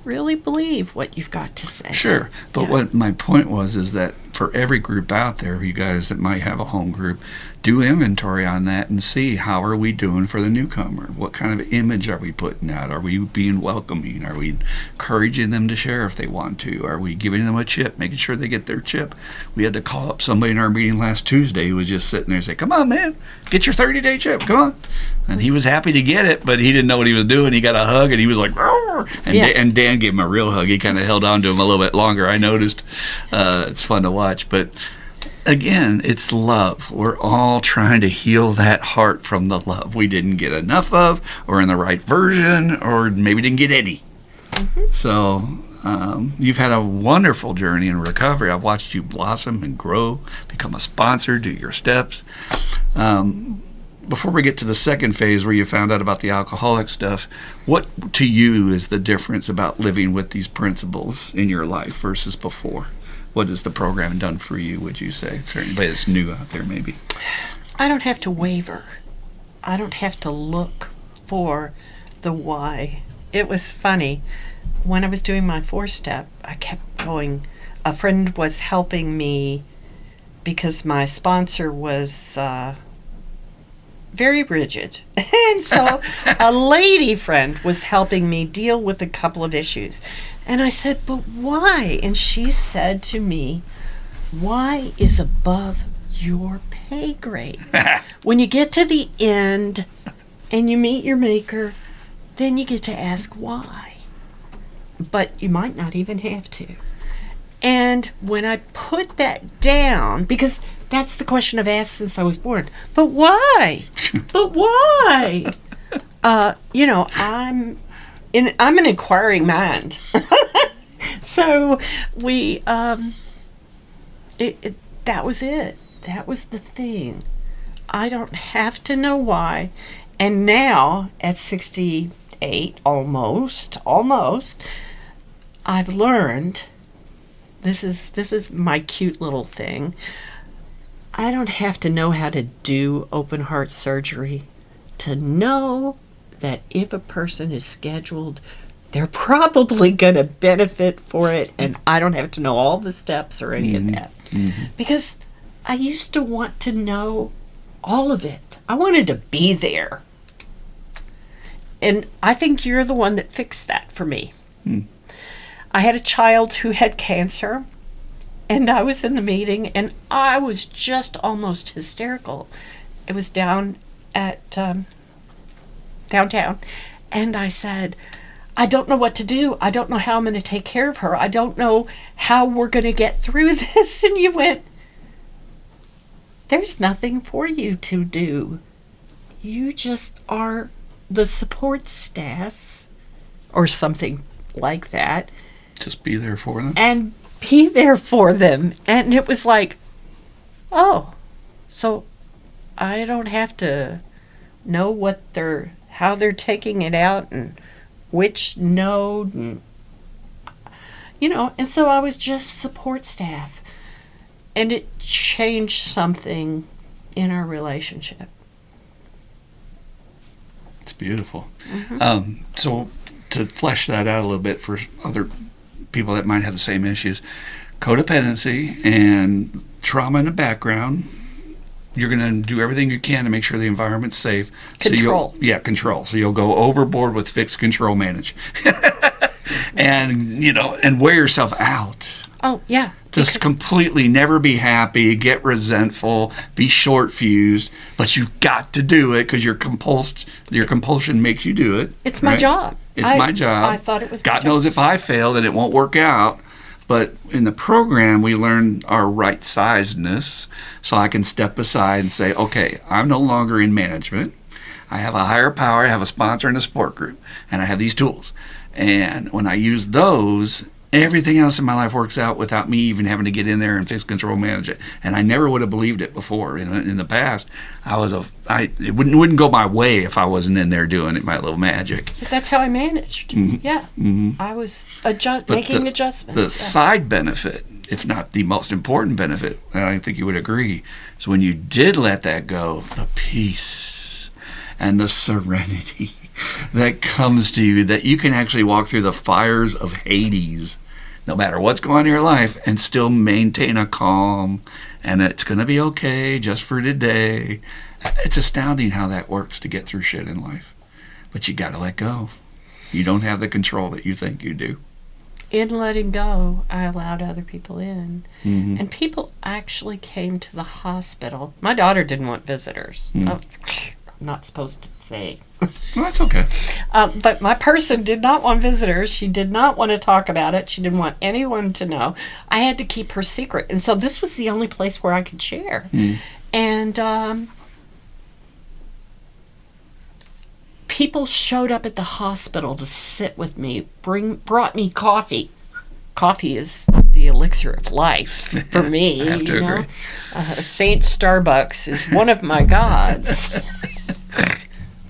really believe what you've got to say. Sure. But Yeah. what my point was is that for every group out there, you guys that might have a home group, do inventory on that and see how are we doing for the newcomer. What kind of image are we putting out? Are we being welcoming? Are we encouraging them to share if they want to? Are we giving them a chip, making sure they get their chip? We had to call up somebody in our meeting last Tuesday who was just sitting there and say, come on, man, get your 30-day chip, come on. And he was happy to get it, but he didn't know what he was doing. He got a hug and he was like, "Arr!" And, Yeah. and Dan gave him a real hug. He kind of held on to him a little bit longer, I noticed. It's fun to watch. But again, it's love. We're all trying to heal that heart from the love we didn't get enough of, or in the right version, or maybe didn't get any. So you've had a wonderful journey in recovery. I've watched you blossom and grow, become a sponsor, do your steps. Before we get to the second phase where you found out about the alcoholic stuff, what to you is the difference about living with these principles in your life versus before? What has the program done for you, would you say? For anybody that's new out there, maybe. I don't have to waver. I don't have to look for the why. It was funny. When I was doing my 4-step, I kept going. A friend was helping me because my sponsor was very rigid. And so a lady friend was helping me deal with a couple of issues. And I said, but why? And she said to me, why is above your pay grade? When you get to the end and you meet your maker, then you get to ask why. But you might not even have to. And when I put that down, because that's the question I've asked since I was born, but why? But why? I'm an inquiring mind. So we, that was it. That was the thing. I don't have to know why. And now at 68, almost, I've learned, this is my cute little thing. I don't have to know how to do open heart surgery to know that if a person is scheduled, they're probably going to benefit for it, and I don't have to know all the steps or any of that. Because I used to want to know all of it. I wanted to be there. And I think you're the one that fixed that for me. I had a child who had cancer, and I was in the meeting, and I was just almost hysterical. It was down at downtown, and I said, I don't know what to do. I don't know how I'm going to take care of her. I don't know how we're going to get through this. And you went, there's nothing for you to do. You just are the support staff or something like that. Just be there for them. And be there for them. And it was like, oh, so I don't have to know how they're taking it out and which node, and and so I was just support staff. And it changed something in our relationship. It's beautiful. So to flesh that out a little bit for other people that might have the same issues, codependency and trauma in the background, you're going to do everything you can to make sure the environment's safe. Control. Control. So you'll go overboard with fix, control, manage. and wear yourself out. Oh, yeah. Just completely never be happy, get resentful, be short-fused, but you've got to do it because your compulsion makes you do it. It's my job. It's my job. I thought it was my God job. knows if I fail, then it won't work out. But in the program, we learn our right-sizedness, so I can step aside and say, okay, I'm no longer in management. I have a higher power, I have a sponsor and a support group, and I have these tools. And when I use those, everything else in my life works out without me even having to get in there and fix, control, manage it. And I never would have believed it before. In the past, it wouldn't go my way if I wasn't in there doing it, my little magic. But that's how I managed. Yeah. I was making adjustments. The side benefit if not the most important benefit, and I think you would agree, is when you did let that go, the peace and the serenity that comes to you, that you can actually walk through the fires of Hades, no matter what's going on in your life, and still maintain a calm, and it's going to be okay just for today. It's astounding how that works to get through shit in life. But you got to let go. You don't have the control that you think you do. In letting go, I allowed other people in. Mm-hmm. And people actually came to the hospital. My daughter didn't want visitors. Mm. Oh, I'm not supposed to say. Well, that's okay. But my person did not want visitors. She did not want to talk about it. She didn't want anyone to know. I had to keep her secret. And so this was the only place where I could share. Mm. And people showed up at the hospital to sit with me, brought me coffee. Coffee is the elixir of life for me. I have to agree. Saint Starbucks is one of my gods.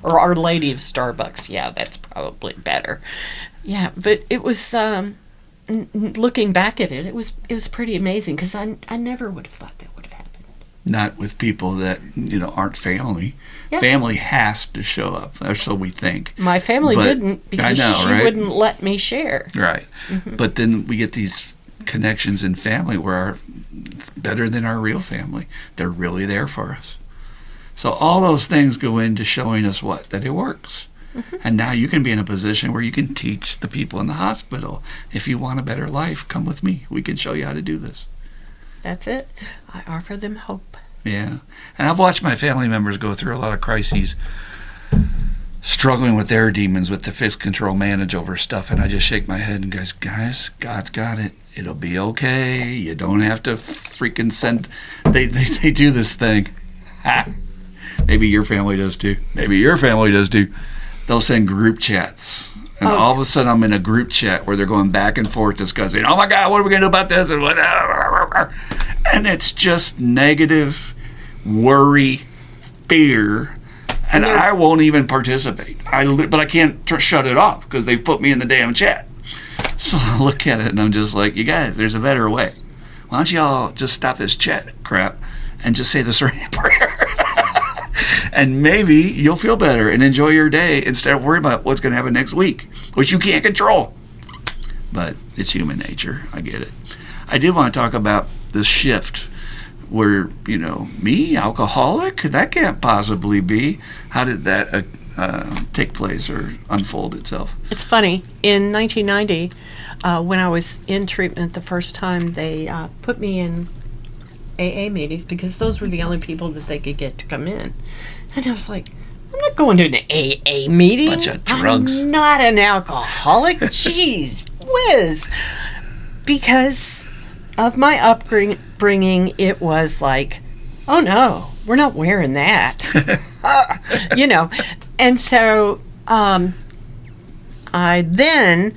Or Our Lady of Starbucks. Yeah, that's probably better. Yeah, but it was, looking back at it, it was pretty amazing, because I never would have thought that would have happened. Not with people that, aren't family. Yeah. Family has to show up, or so we think. My family But didn't, because she right? wouldn't let me share. Right. But then we get these connections in family where it's better than our real family. They're really there for us. So all those things go into showing us what? That it works. And now you can be in a position where you can teach the people in the hospital, if you want a better life, come with me. We can show you how to do this. That's it. I offer them hope. Yeah. And I've watched my family members go through a lot of crises, struggling with their demons, with the fixed control, manage over stuff, and I just shake my head and guys, God's got it. It'll be okay. You don't have to freaking send. They do this thing. Maybe your family does too. Maybe your family does too. They'll send group chats. And all of a sudden I'm in a group chat where they're going back and forth discussing, oh my God, what are we going to do about this? And whatever. And it's just negative worry, fear. And I won't even participate. But I can't shut it off because they've put me in the damn chat. So I look at it and I'm just like, you guys, there's a better way. Why don't y'all just stop this chat crap and just say the Serenity Prayer? And maybe you'll feel better and enjoy your day instead of worrying about what's going to happen next week, which you can't control. But it's human nature. I get it. I did want to talk about the shift where, me, alcoholic? That can't possibly be. How did that take place or unfold itself? It's funny. In 1990, when I was in treatment the first time, they put me in AA meetings because those were the only people that they could get to come in. And I was like, I'm not going to an AA meeting. Bunch of drugs. I'm not an alcoholic. Jeez whiz. Because of my upbringing, it was like, oh no, we're not wearing that. And so I then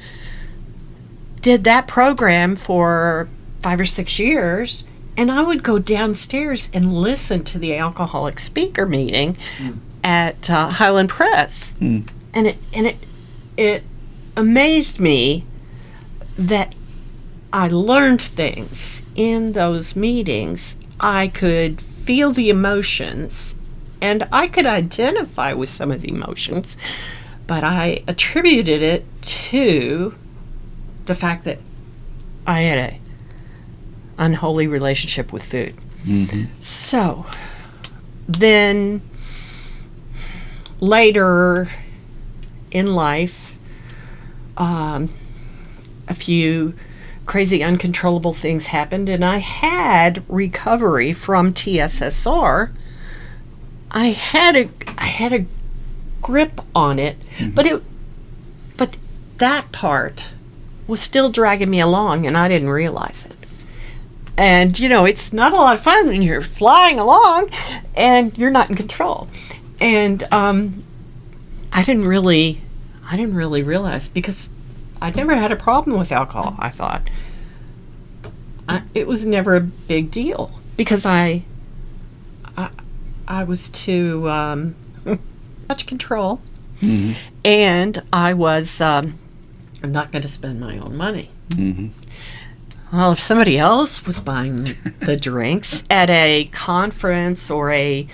did that program for 5 or 6 years. And I would go downstairs and listen to the alcoholic speaker meeting at Highland Press, and it amazed me that I learned things in those meetings. I could feel the emotions, and I could identify with some of the emotions, but I attributed it to the fact that I had a unholy relationship with food. So then later in life, a few crazy uncontrollable things happened, and I had recovery from TSSR. I had a grip on it, but that part was still dragging me along, and I didn't realize it. And, it's not a lot of fun when you're flying along and you're not in control. And I didn't really realize, because I never had a problem with alcohol, I thought. It was never a big deal because I was too much control. And I was I'm not going to spend my own money. Well, if somebody else was buying the drinks at a conference or a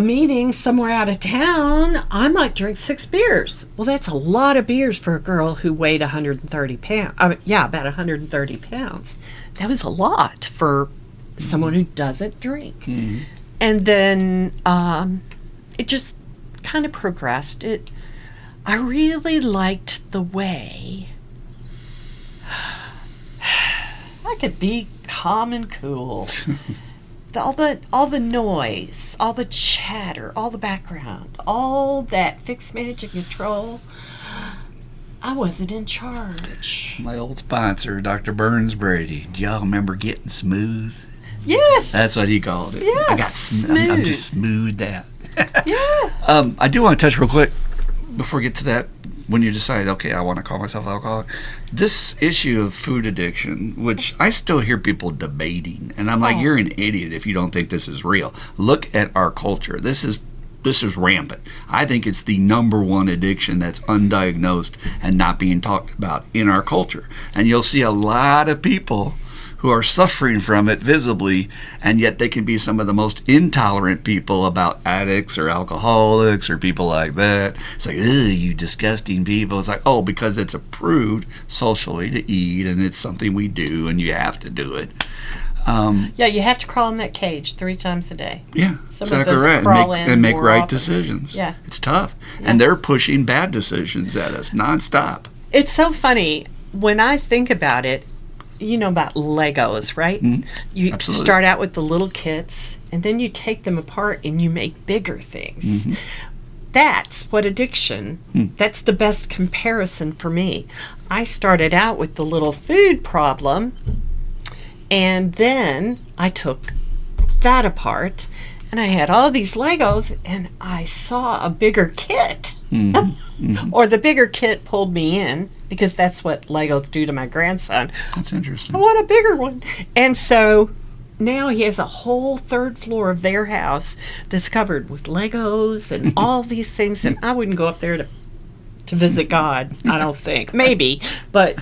meeting somewhere out of town, I might drink 6 beers. Well, that's a lot of beers for a girl who weighed 130 pounds. About 130 pounds. That was a lot for someone who doesn't drink. Mm-hmm. And then it just kind of progressed. I really liked the way I could be calm and cool. All the noise, all the chatter, all the background, all that fixed manage and control. I wasn't in charge. My old sponsor, Dr. Burns Brady. Do y'all remember getting smooth? Yes. That's what he called it. Yes, I got smooth. I'm just smooth out. Yeah. I do want to touch real quick before we get to that. When you decide, okay, I want to call myself alcoholic, this issue of food addiction, which I still hear people debating, and I'm like, you're an idiot if you don't think this is real. Look at our culture. This is rampant. I think it's the number one addiction that's undiagnosed and not being talked about in our culture. And you'll see a lot of people who are suffering from it visibly, and yet they can be some of the most intolerant people about addicts or alcoholics or people like that. It's like, ugh, you disgusting people. It's like, oh, because it's approved socially to eat, and it's something we do, and you have to do it. Yeah, you have to crawl in that cage 3 times a day. Yeah, Some exactly of us right. crawl And in make more right often. decisions. Yeah. It's tough. Yeah. And they're pushing bad decisions at us nonstop. It's so funny when I think about it. You know about Legos, right? Mhm. You Absolutely. start out with the little kits, and then you take them apart and you make bigger things. Mhm. That's what addiction, that's the best comparison for me. I started out with the little food problem, and then I took that apart, and I had all these Legos, and I saw a bigger kit. Or the bigger kit pulled me in, because that's what Legos do to my grandson. That's interesting. I want a bigger one. And so now he has a whole 3rd floor of their house that's covered with Legos and all these things. And I wouldn't go up there to visit God, I don't think. Maybe. But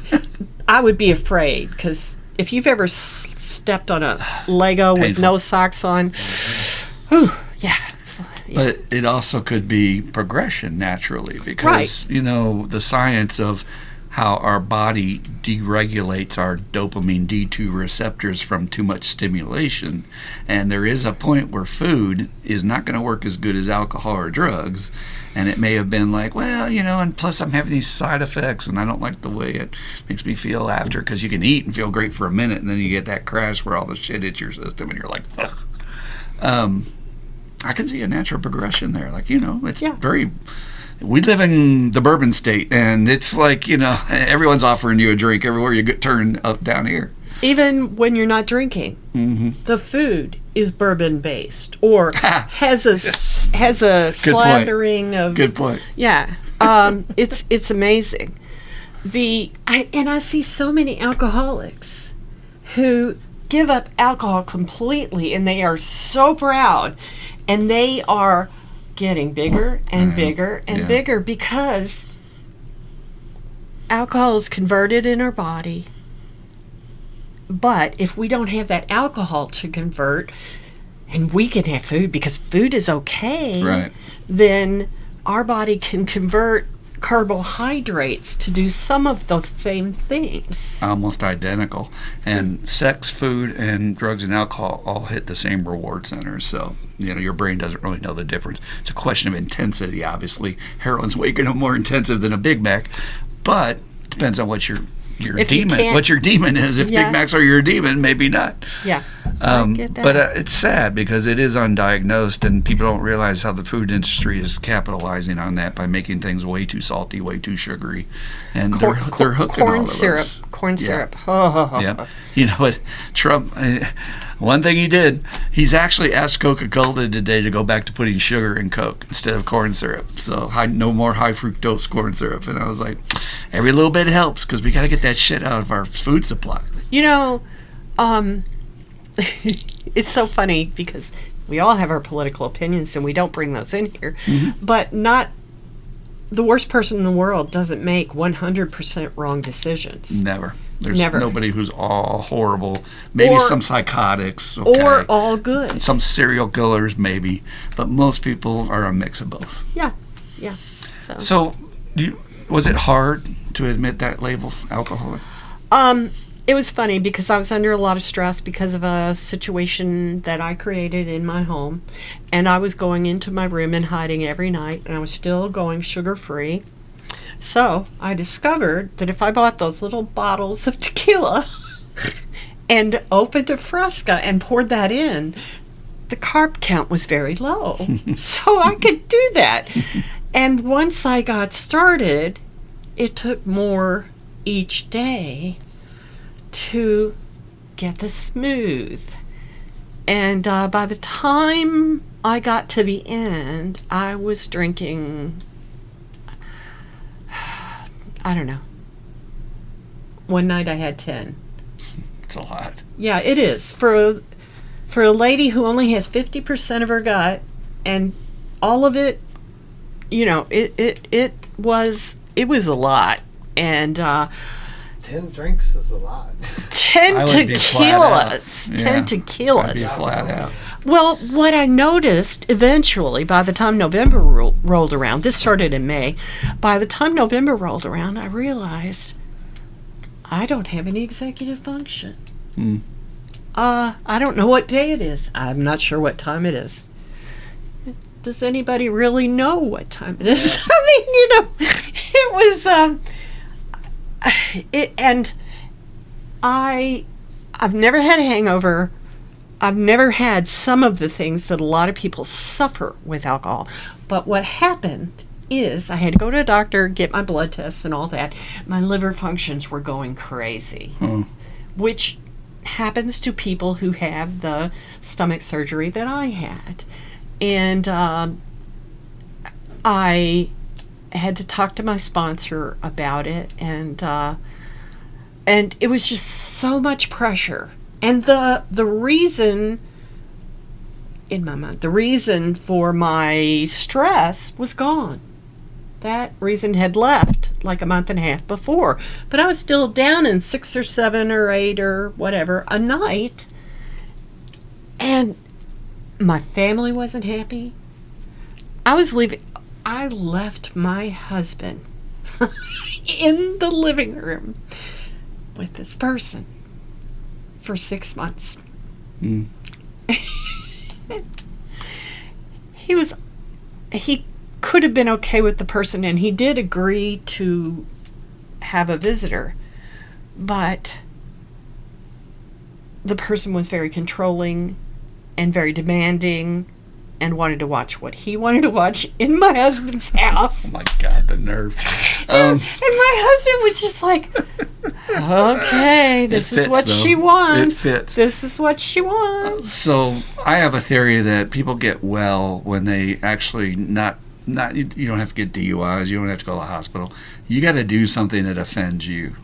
I would be afraid, because if you've ever stepped on a Lego with Painful. no socks on, whew, yeah. But it also could be progression naturally, because you know the science of how our body deregulates our dopamine D2 receptors from too much stimulation, and there is a point where food is not going to work as good as alcohol or drugs, and it may have been like, well, you know, and plus I'm having these side effects and I don't like the way it makes me feel after, because you can eat and feel great for a minute and then you get that crash where all the shit hits your system and you're like, ugh. I can see a natural progression there. Like, you know, it's very... We live in the bourbon state, and it's like, you know, everyone's offering you a drink everywhere you turn up down here. Even when you're not drinking, the food is bourbon-based or has a slathering of... Good point. Yeah. It's amazing. I see so many alcoholics who give up alcohol completely, and they are so proud, and they are getting bigger and bigger and bigger, because alcohol is converted in our body. But if we don't have that alcohol to convert, and we can have food because food is okay, then our body can convert carbohydrates to do some of those same things. Almost identical. And sex, food, and drugs and alcohol all hit the same reward centers. So, you know, your brain doesn't really know the difference. It's a question of intensity, obviously. Heroin's way more intensive than a Big Mac, but it depends on what your demon, what your demon is. If Big Macs are your demon, maybe not. Yeah. I get that. But it's sad because it is undiagnosed, and people don't realize how the food industry is capitalizing on that by making things way too salty, way too sugary, and they're hooking all of us. Corn syrup. Yeah. You know what, Trump? One thing he did, he's actually asked Coca-Cola today to go back to putting sugar in Coke instead of corn syrup. So no more high fructose corn syrup. And I was like, every little bit helps, because we got to get that shit out of our food supply. You know, it's so funny because we all have our political opinions and we don't bring those in here. But not the worst person in the world doesn't make 100% wrong decisions. Never. There's Never. nobody who's all horrible. Maybe Or- some psychotics, okay. Or all good. Some serial killers, maybe. But most people are a mix of both. Yeah. So, was it hard to admit that label, alcoholic? It was funny because I was under a lot of stress because of a situation that I created in my home, and I was going into my room and hiding every night, and I was still going sugar-free. So I discovered that if I bought those little bottles of tequila and opened a Fresca and poured that in, the carb count was very low. So I could do that. And once I got started, it took more each day to get the smooth. And by the time I got to the end, I was drinking, I don't know. One night I had 10. It's a lot. Yeah, it is. For a lady who only has 50% of her gut, and all of it, it was a lot. And 10 drinks is a lot. 10 I would be flat out. tequilas. Yeah, 10 I'd be tequilas. flat out. Well, what I noticed eventually, by the time November rolled around, this started in May, by the time November rolled around, I realized I don't have any executive function. I don't know what day it is. I'm not sure what time it is. Does anybody really know what time it is? I mean, it was, and I've never had a hangover. I've never had some of the things that a lot of people suffer with alcohol. But what happened is I had to go to a doctor, get my blood tests and all that. My liver functions were going crazy, which happens to people who have the stomach surgery that I had. And I had to talk to my sponsor about it, and it was just so much pressure. And the reason in my mind, the reason for my stress was gone. That reason had left like a month and a half before, but I was still down in 6 or 7 or 8 or whatever a night, and my family wasn't happy. I was leaving. I left my husband in the living room with this person for 6 months. He could have been okay with the person, and he did agree to have a visitor, but the person was very controlling and very demanding and wanted to watch what he wanted to watch in my husband's house. Oh my God, the nerve. And my husband was just like, okay, this is what she wants. It fits. This is what she wants. So I have a theory that people get well when they actually not you don't have to get DUIs, you don't have to go to the hospital. You got to do something that offends you.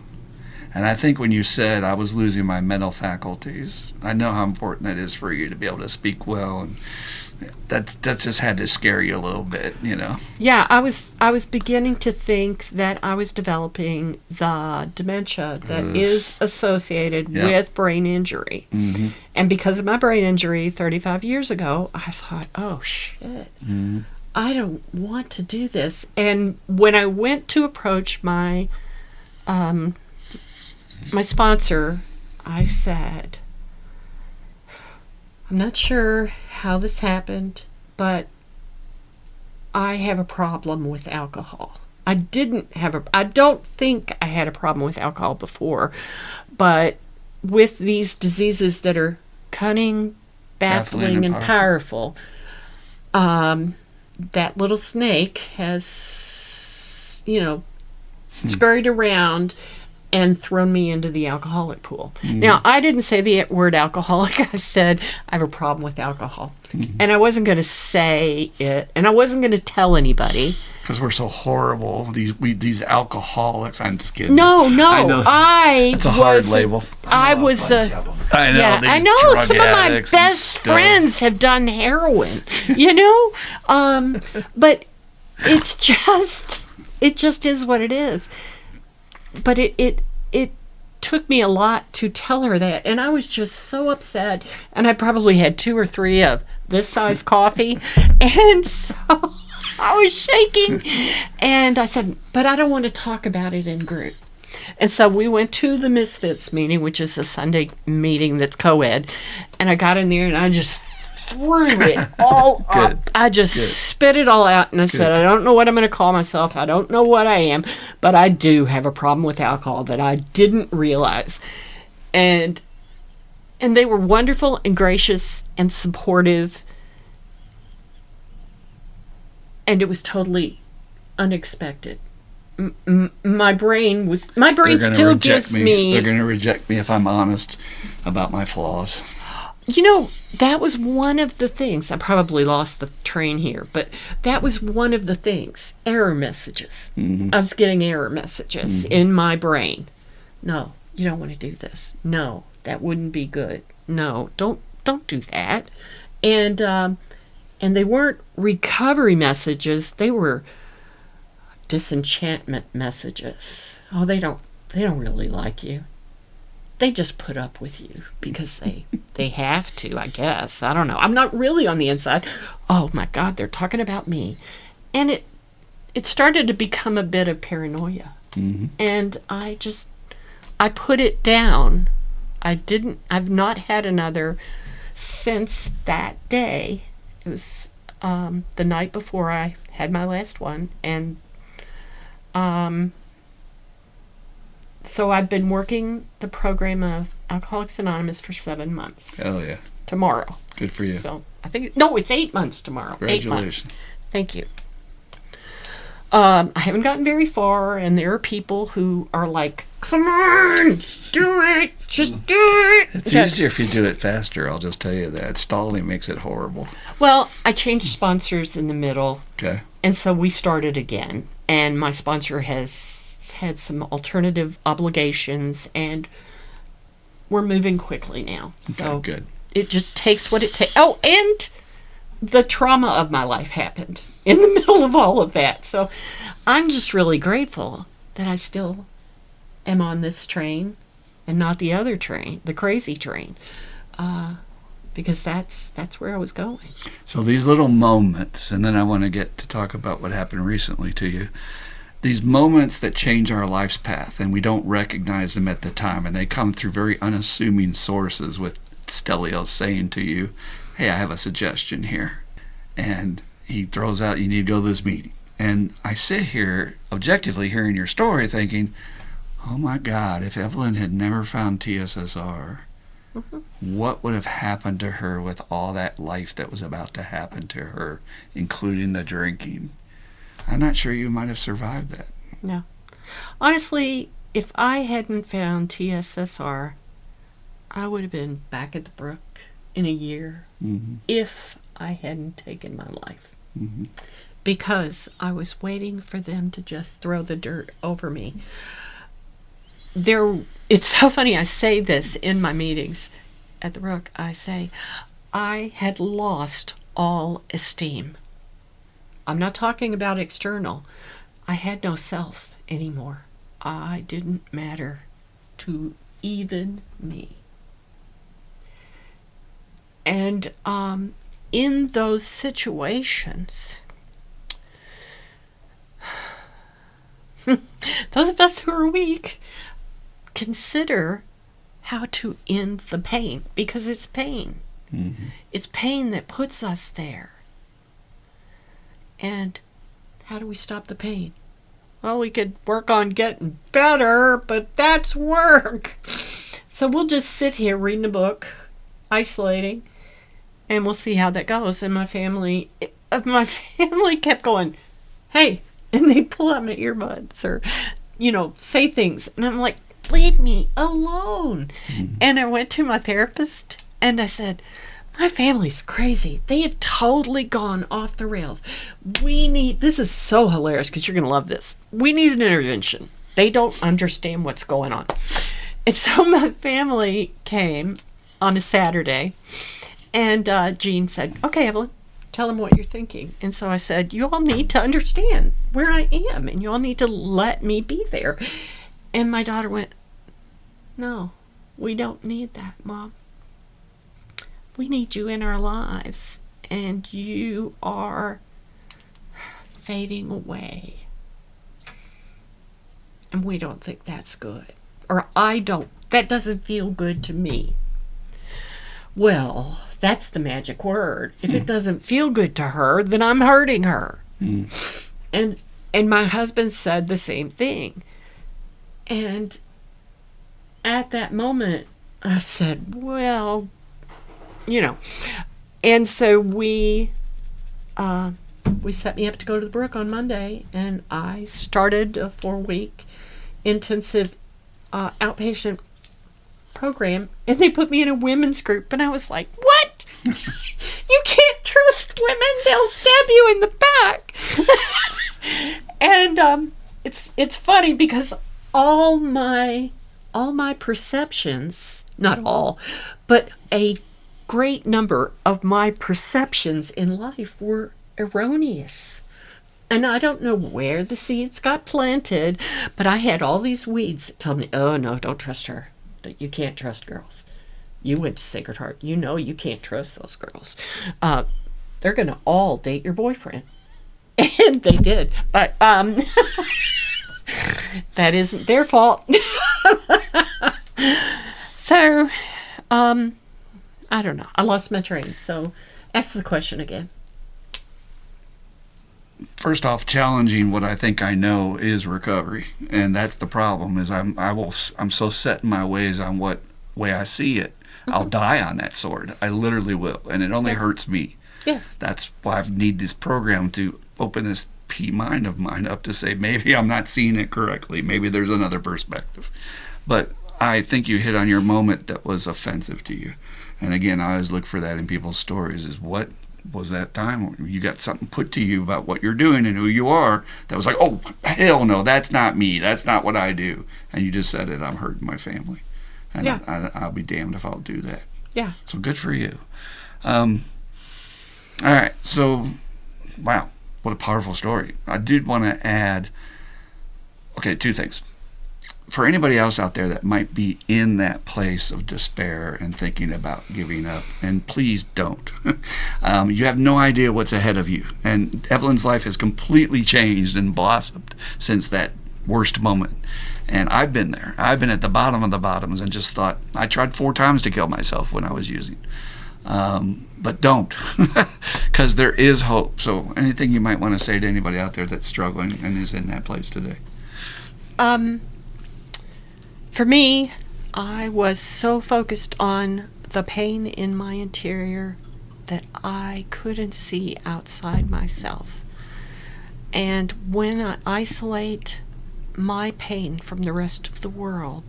And I think when you said I was losing my mental faculties, I know how important that is for you to be able to speak well, and that just had to scare you a little bit, Yeah, I was beginning to think that I was developing the dementia that is associated with brain injury. Mm-hmm. And because of my brain injury 35 years ago, I thought, oh shit, I don't want to do this. And when I went to approach my my sponsor, I said, I'm not sure how this happened, but I have a problem with alcohol. I don't think I had a problem with alcohol before, but with these diseases that are cunning, baffling, and powerful, that little snake has, scurried around and thrown me into the alcoholic pool. Now, I didn't say the word alcoholic. I said, I have a problem with alcohol. And I wasn't going to say it, and I wasn't going to tell anybody. Because we're so horrible, these alcoholics. I'm just kidding. No, I know. It's a hard label. I was I know. yeah, these I know. drug Some of my addicts and best stuff. friends have done heroin, but it just is what it is. But it took me a lot to tell her that. And I was just so upset. And I probably had 2 or 3 of this size coffee. And so I was shaking. And I said, but I don't want to talk about it in group. And so we went to the Misfits meeting, which is a Sunday meeting that's co-ed. And I got in there and I just threw it all up. I just spit it all out, and I said, I don't know what I'm going to call myself. I don't know what I am, but I do have a problem with alcohol that I didn't realize. And they were wonderful and gracious and supportive. And it was totally unexpected. My brain still gives me. They're going to reject me if I'm honest about my flaws. You know, that was one of the things. I probably lost the train here, but that was one of the things. Error messages. Mm-hmm. I was getting error messages in my brain. No, you don't want to do this. No, that wouldn't be good. No, don't do that. And they weren't recovery messages. They were disenchantment messages. Oh, they don't really like you. They just put up with you because they have to, I guess. I don't know. I'm not really on the inside. Oh my God, they're talking about me. And it started to become a bit of paranoia. Mm-hmm. And I put it down. I've not had another since that day. It was the night before I had my last one. And so I've been working the program of Alcoholics Anonymous for 7 months. Oh, yeah. Tomorrow. Good for you. So I think, it's 8 months tomorrow. Congratulations. 8 months. Thank you. I haven't gotten very far, and there are people who are like, come on, do it, just do it. It's easier if you do it faster, I'll just tell you that. Stalling makes it horrible. Well, I changed sponsors in the middle. Okay. And so we started again, and my sponsor has had some alternative obligations, and we're moving quickly now. So good. It just takes what it takes. Oh, and the trauma of my life happened in the middle of all of that. So I'm just really grateful that I still am on this train and not the other train, the crazy train, because that's where I was going. So these little moments, and then I want to get to talk about what happened recently to you. These moments that change our life's path, and we don't recognize them at the time, and they come through very unassuming sources, with Stelio saying to you, hey, I have a suggestion here. And he throws out, you need to go to this meeting. And I sit here, objectively hearing your story, thinking, oh my God, if Evelyn had never found TSSR, what would have happened to her with all that life that was about to happen to her, including the drinking? I'm not sure you might have survived that. No. Honestly, if I hadn't found TSSR, I would have been back at the brook in a year if I hadn't taken my life. Mm-hmm. Because I was waiting for them to just throw the dirt over me. It's so funny, I say this in my meetings at the brook. I say, I had lost all esteem. I'm not talking about external. I had no self anymore. I didn't matter to even me. And in those situations, those of us who are weak consider how to end the pain, because it's pain. Mm-hmm. It's pain that puts us there. And how do we stop the pain? Well, we could work on getting better, but that's work. So we'll just sit here reading a book, isolating, and we'll see how that goes. And my family kept going, hey, and they pull out my earbuds or, say things. And I'm like, leave me alone. Mm-hmm. And I went to my therapist and I said, my family's crazy. They have totally gone off the rails. This is so hilarious because you're going to love this. We need an intervention. They don't understand what's going on. And so my family came on a Saturday, and Jean said, okay, Evelyn, tell them what you're thinking. And so I said, you all need to understand where I am, and you all need to let me be there. And my daughter went, no, we don't need that, Mom. We need you in our lives, and you are fading away. And we don't think that's good. Or I don't. That doesn't feel good to me. Well, that's the magic word. If it doesn't feel good to her, then I'm hurting her. And my husband said the same thing. And at that moment, I said, well, And so we set me up to go to the Brook on Monday, and I started a 4-week intensive outpatient program, and they put me in a women's group, and I was like, what? You can't trust women, they'll stab you in the back. And it's funny because all my perceptions, not all, but a great number of my perceptions in life were erroneous. And I don't know where the seeds got planted, but I had all these weeds that told me, oh no, don't trust her. You can't trust girls. You went to Sacred Heart. You know you can't trust those girls. They're going to all date your boyfriend. And they did. But that isn't their fault. So, I don't know. I lost my train. So ask the question again. First off, challenging what I think I know is recovery, and that's the problem. Is I'm so set in my ways on what way I see it. I'll die on that sword. I literally will, and it only hurts me. Yes. That's why I need this program to open this mind of mine up to say maybe I'm not seeing it correctly. Maybe there's another perspective. But I think you hit on your moment that was offensive to you. And again, I always look for that in people's stories. Is what was that time when you got something put to you about what you're doing and who you are that was like, oh, hell no, that's not me. That's not what I do. And you just said it, I'm hurting my family. And Yeah. I'll be damned if I'll do that. Yeah. So good for you. All right. So, wow, what a powerful story. I did want to add, okay, 2 things. For anybody else out there that might be in that place of despair and thinking about giving up, and please don't. You have no idea what's ahead of you. And Evelyn's life has completely changed and blossomed since that worst moment. And I've been there. I've been at the bottom of the bottoms and just thought, I tried 4 times to kill myself when I was using. But don't, because there is hope. So anything you might want to say to anybody out there that's struggling and is in that place today? For me, I was so focused on the pain in my interior that I couldn't see outside myself. And when I isolate my pain from the rest of the world,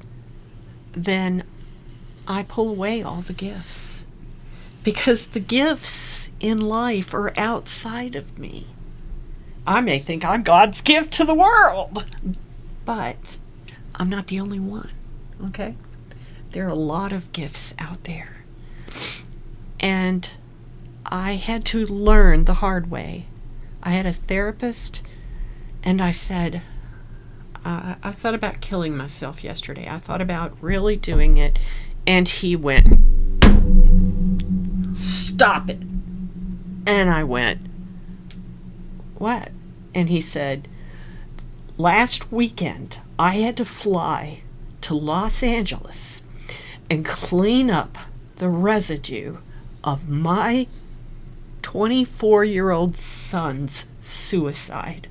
then I pull away all the gifts. Because the gifts in life are outside of me. I may think I'm God's gift to the world, but I'm not the only one, okay? There are a lot of gifts out there. And I had to learn the hard way. I had a therapist, and I said, I thought about killing myself yesterday. I thought about really doing it. And he went, stop it. And I went, what? And he said, last weekend, I had to fly to Los Angeles and clean up the residue of my 24-year-old son's suicide.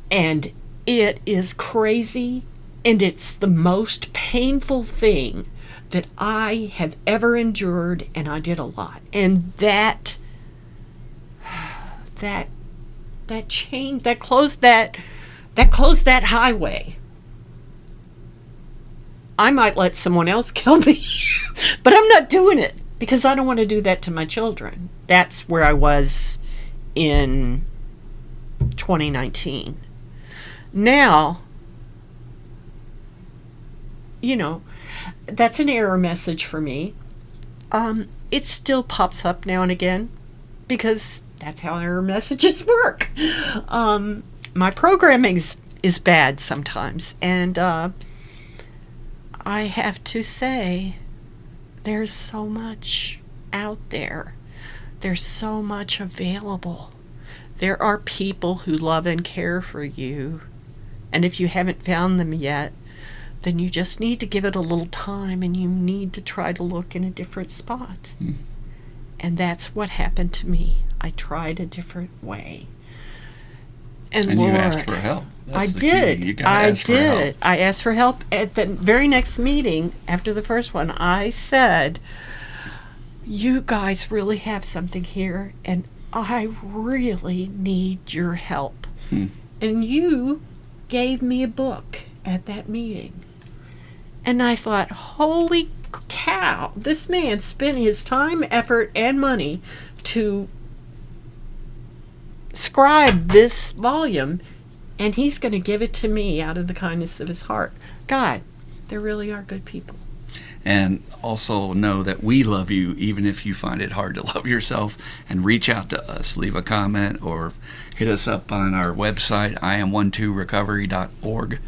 And it is crazy, and it's the most painful thing that I have ever endured, and I did a lot. And that changed, that closed that highway. I might let someone else kill me, but I'm not doing it because I don't want to do that to my children. That's where I was in 2019. Now, that's an error message for me. It still pops up now and again because that's how error messages work. My programming is bad sometimes, and I have to say, there's so much out there. There's so much available. There are people who love and care for you. And if you haven't found them yet, then you just need to give it a little time, and you need to try to look in a different spot. And that's what happened to me. I tried a different way. And Lord, you asked for help. That's I did. You gotta ask for help. I asked for help at the very next meeting after the first one. I said, you guys really have something here, and I really need your help. And you gave me a book at that meeting. And I thought, holy cow, this man spent his time, effort, and money to scribe this volume, and he's going to give it to me out of the kindness of his heart. God, there really are good people. And also know that we love you even if you find it hard to love yourself, and reach out to us. Leave a comment or hit us up on our website, iam12recovery.org.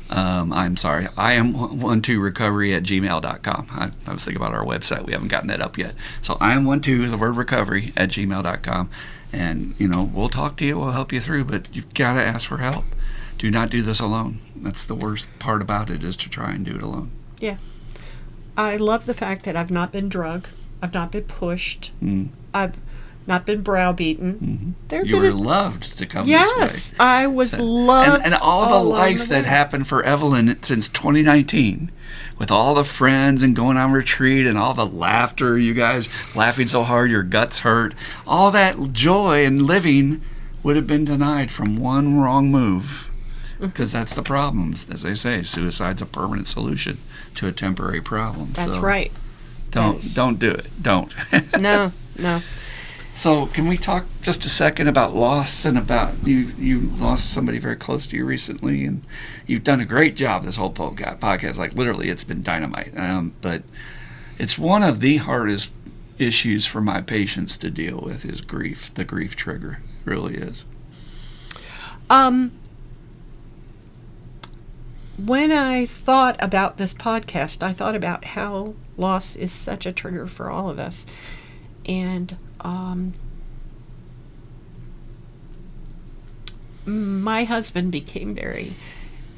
I'm sorry, iam12recovery@gmail.com. I was thinking about our website. We haven't gotten that up yet. So iam12, the word recovery, @gmail.com. And, we'll talk to you. We'll help you through, but you've got to ask for help. Do not do this alone. That's the worst part about it, is to try and do it alone. Yeah. I love the fact that I've not been drugged. I've not been pushed. I've not been browbeaten. You were loved to come this way. Yes, I was loved. And all the life that happened for Evelyn since 2019, with all the friends and going on retreat and all the laughter, you guys laughing so hard your guts hurt, all that joy and living would have been denied from one wrong move. Because that's the problems. As they say, suicide's a permanent solution to a temporary problem. That's right. Don't do it. Don't. No. So can we talk just a second about loss, and about you lost somebody very close to you recently, and you've done a great job this whole podcast. Like, literally, it's been dynamite. But it's one of the hardest issues for my patients to deal with is grief. The grief trigger. It really is. When I thought about this podcast, I thought about how loss is such a trigger for all of us. And my husband became very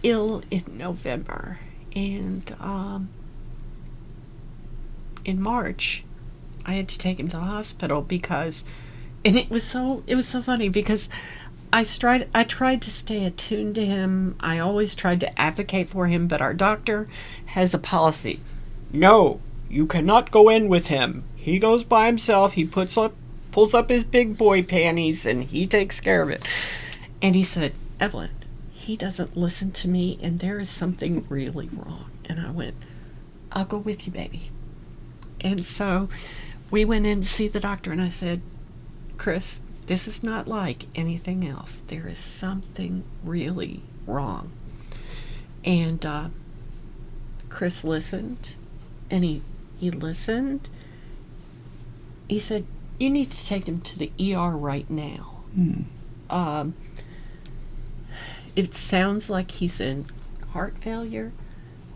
ill in November, and in March I had to take him to the hospital because, and it was so funny because I tried to stay attuned to him. I always tried to advocate for him, but our doctor has a policy. No, you cannot go in with him. He goes by himself. He pulls up his big boy panties, and he takes care of it. And he said, Evelyn, he doesn't listen to me, and there is something really wrong. And I went, I'll go with you, baby. And so we went in to see the doctor, and I said, Chris, this is not like anything else. There is something really wrong. And Chris listened, and he listened. He said, you need to take him to the ER right now. It sounds like he's in heart failure,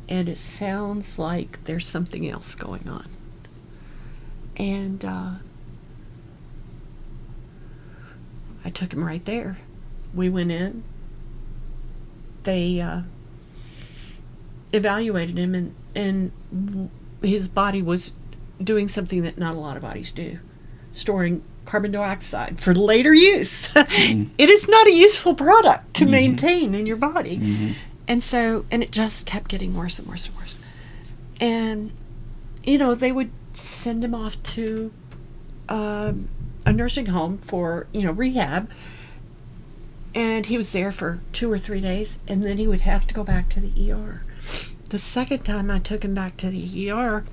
and it sounds like there's something else going on. And I took him right there. We went in. They evaluated him, and his body was doing something that not a lot of bodies do, storing carbon dioxide for later use. It is not a useful product to maintain in your body. And it just kept getting worse and worse and worse. And, they would send him off to a nursing home for, rehab. And he was there for 2 or 3 days, and then he would have to go back to the ER. The second time I took him back to the ER,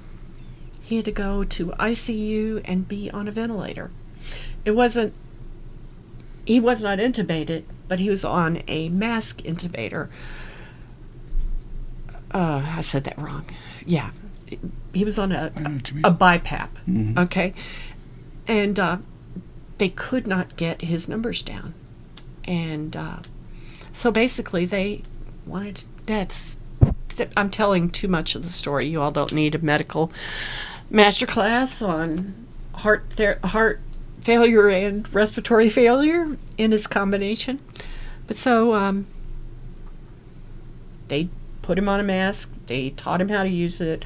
he had to go to ICU and be on a ventilator. He was not intubated, but he was on a mask intubator. I said that wrong. Yeah. He was on a BiPAP. Okay. And they could not get his numbers down. And so basically they wanted I'm telling too much of the story. You all don't need a medical masterclass on heart failure and respiratory failure in its combination. But so they put him on a mask. They taught him how to use it.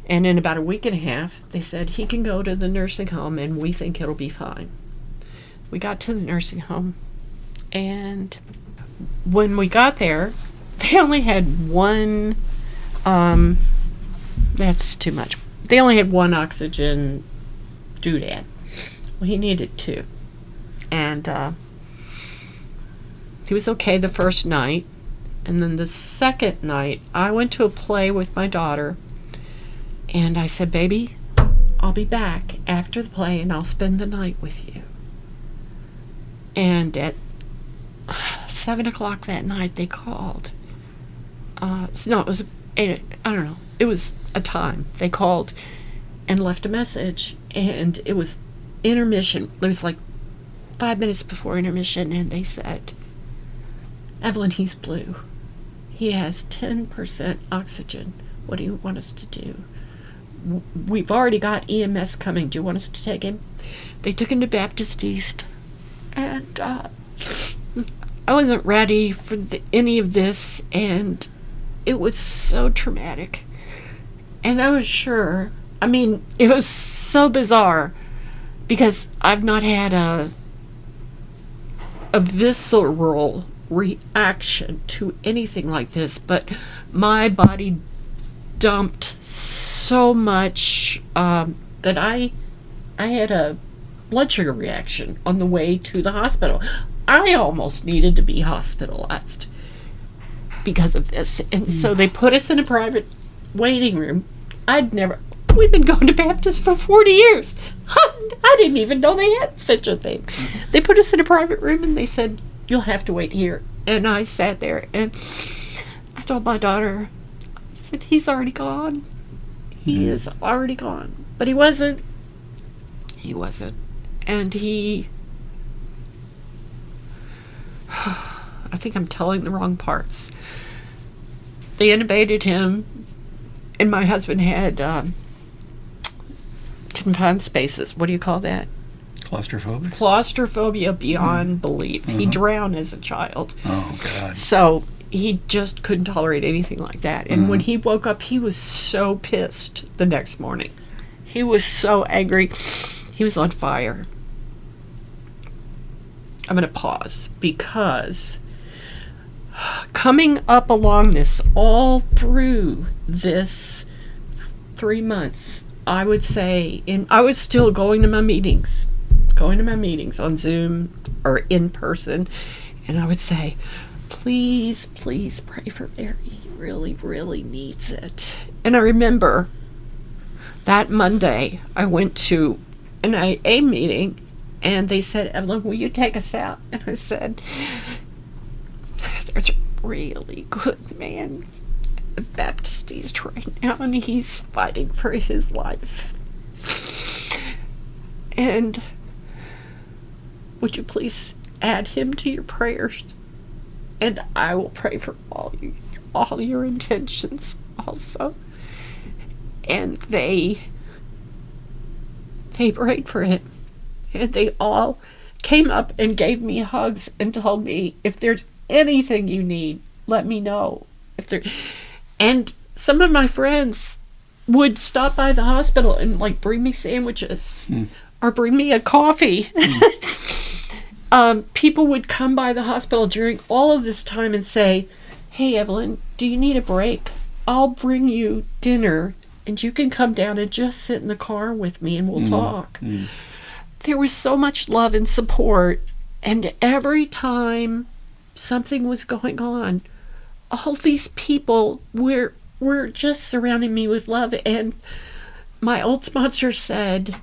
And in about a week and a half, they said he can go to the nursing home and we think it'll be fine. We got to the nursing home, and when we got there, they only had one, that's too much. They only had one oxygen doodad. Well, he needed two. And he was okay the first night. And then the second night, I went to a play with my daughter. And I said, baby, I'll be back after the play and I'll spend the night with you. And at 7 o'clock that night, they called. No, it was 8, I don't know. It was a time. They called and left a message. And it was intermission. It was like 5 minutes before intermission. And they said, Evelyn, he's blue. He has 10% oxygen. What do you want us to do? We've already got EMS coming. Do you want us to take him? They took him to Baptist East. And I wasn't ready for any of this. And it was so traumatic. And I was sure. I mean, it was so bizarre. Because I've not had a visceral reaction to anything like this. But my body dumped so much that I had a blood sugar reaction on the way to the hospital. I almost needed to be hospitalized because of this. And so they put us in a private waiting room. We've been going to Baptist for 40 years. I didn't even know they had such a thing. They put us in a private room and they said, you'll have to wait here. And I sat there and I told my daughter, I said, he's already gone. He is already gone. But he wasn't. He wasn't. And I think I'm telling the wrong parts. They intubated him, and my husband had confined spaces. What do you call that? Claustrophobia? Claustrophobia beyond belief. He drowned as a child. Oh, God. So he just couldn't tolerate anything like that. And when he woke up, he was so pissed the next morning. He was so angry. He was on fire. I'm going to pause because coming up along this, all through this 3 months, I would say, I was still going to my meetings on Zoom or in person, and I would say, please, please pray for Barry. He really, really needs it. And I remember that Monday, I went to an AA meeting, and they said, Evelyn, will you take us out? And I said, there's a really good man at Baptist East right now, and he's fighting for his life. And would you please add him to your prayers? And I will pray for all your intentions also. And they prayed for him. And they all came up and gave me hugs and told me, if there's anything you need, let me know. And some of my friends would stop by the hospital and bring me sandwiches or bring me a coffee. People would come by the hospital during all of this time and say, hey, Evelyn, do you need a break? I'll bring you dinner and you can come down and just sit in the car with me and we'll talk. There was so much love and support, and every time something was going on, all these people were just surrounding me with love. And my old sponsor said,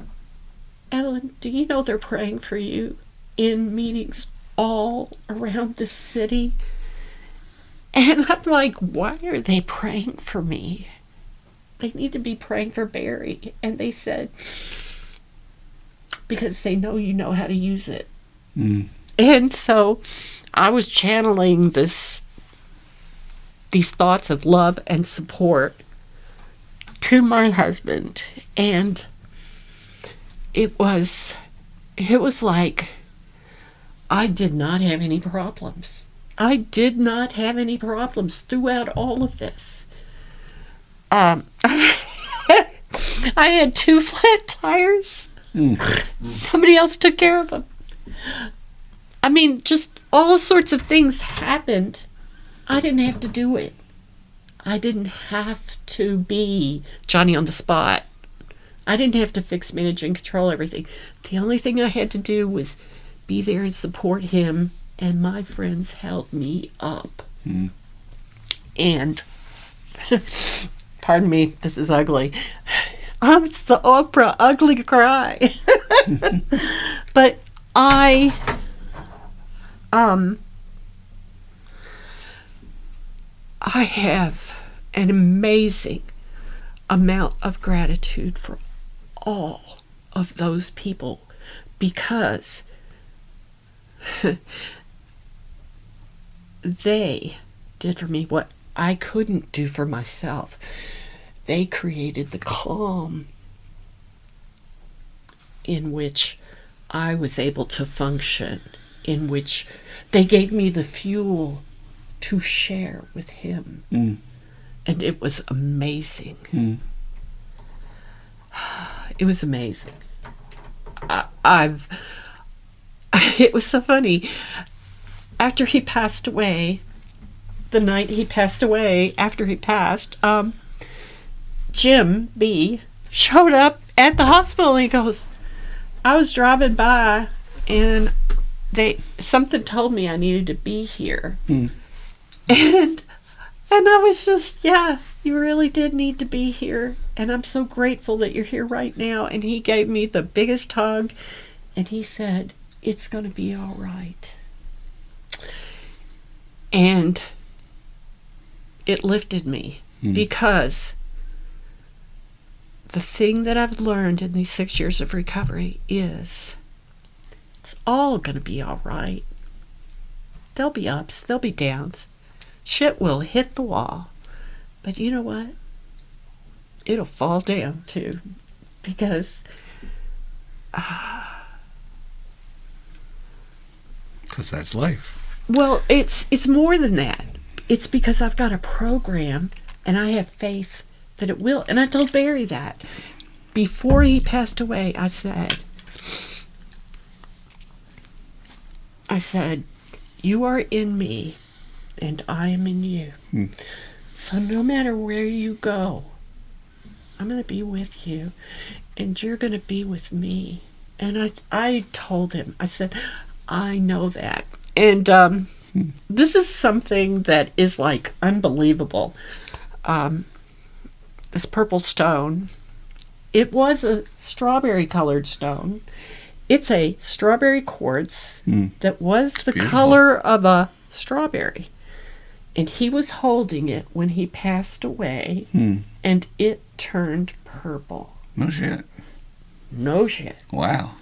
Evelyn, do you know they're praying for you in meetings all around the city? And I'm like, why are they praying for me? They need to be praying for Barry. And they said, because they know you know how to use it. And so I was channeling this these thoughts of love and support to my husband. And it was like I did not have any problems. I did not have any problems throughout all of this. I had 2 flat tires. Somebody else took care of them. I mean, just all sorts of things happened. I didn't have to do it. I didn't have to be Johnny on the spot. I didn't have to fix, manage, and control everything. The only thing I had to do was be there and support him, and my friends held me up. And, pardon me, this is ugly. It's the Oprah ugly cry. But I have an amazing amount of gratitude for all of those people, because they did for me what I couldn't do for myself. They created the calm in which I was able to function, in which they gave me the fuel to share with him. And it was amazing. It was amazing. It was so funny. After he passed away, the night he passed away, after he passed, Jim B showed up at the hospital and he goes, I was driving by and something told me I needed to be here. And I was just, yeah, you really did need to be here. And I'm so grateful that you're here right now. And he gave me the biggest hug. And he said, it's going to be all right. And it lifted me because the thing that I've learned in these 6 years of recovery is it's all going to be all right. There'll be ups, there'll be downs. Shit will hit the wall. But you know what? It'll fall down too. Because that's life. Well, it's more than that. It's because I've got a program and I have faith that it will. And I told Barry that. Before he passed away, I said, you are in me and I am in you. So no matter where you go, I'm going to be with you and you're going to be with me. And I told him, I said, I know that. And this is something that is like unbelievable. This purple stone, it was a strawberry colored stone. It's a strawberry quartz that was the color of a strawberry. And he was holding it when he passed away, and it turned purple. No shit. No shit. Wow.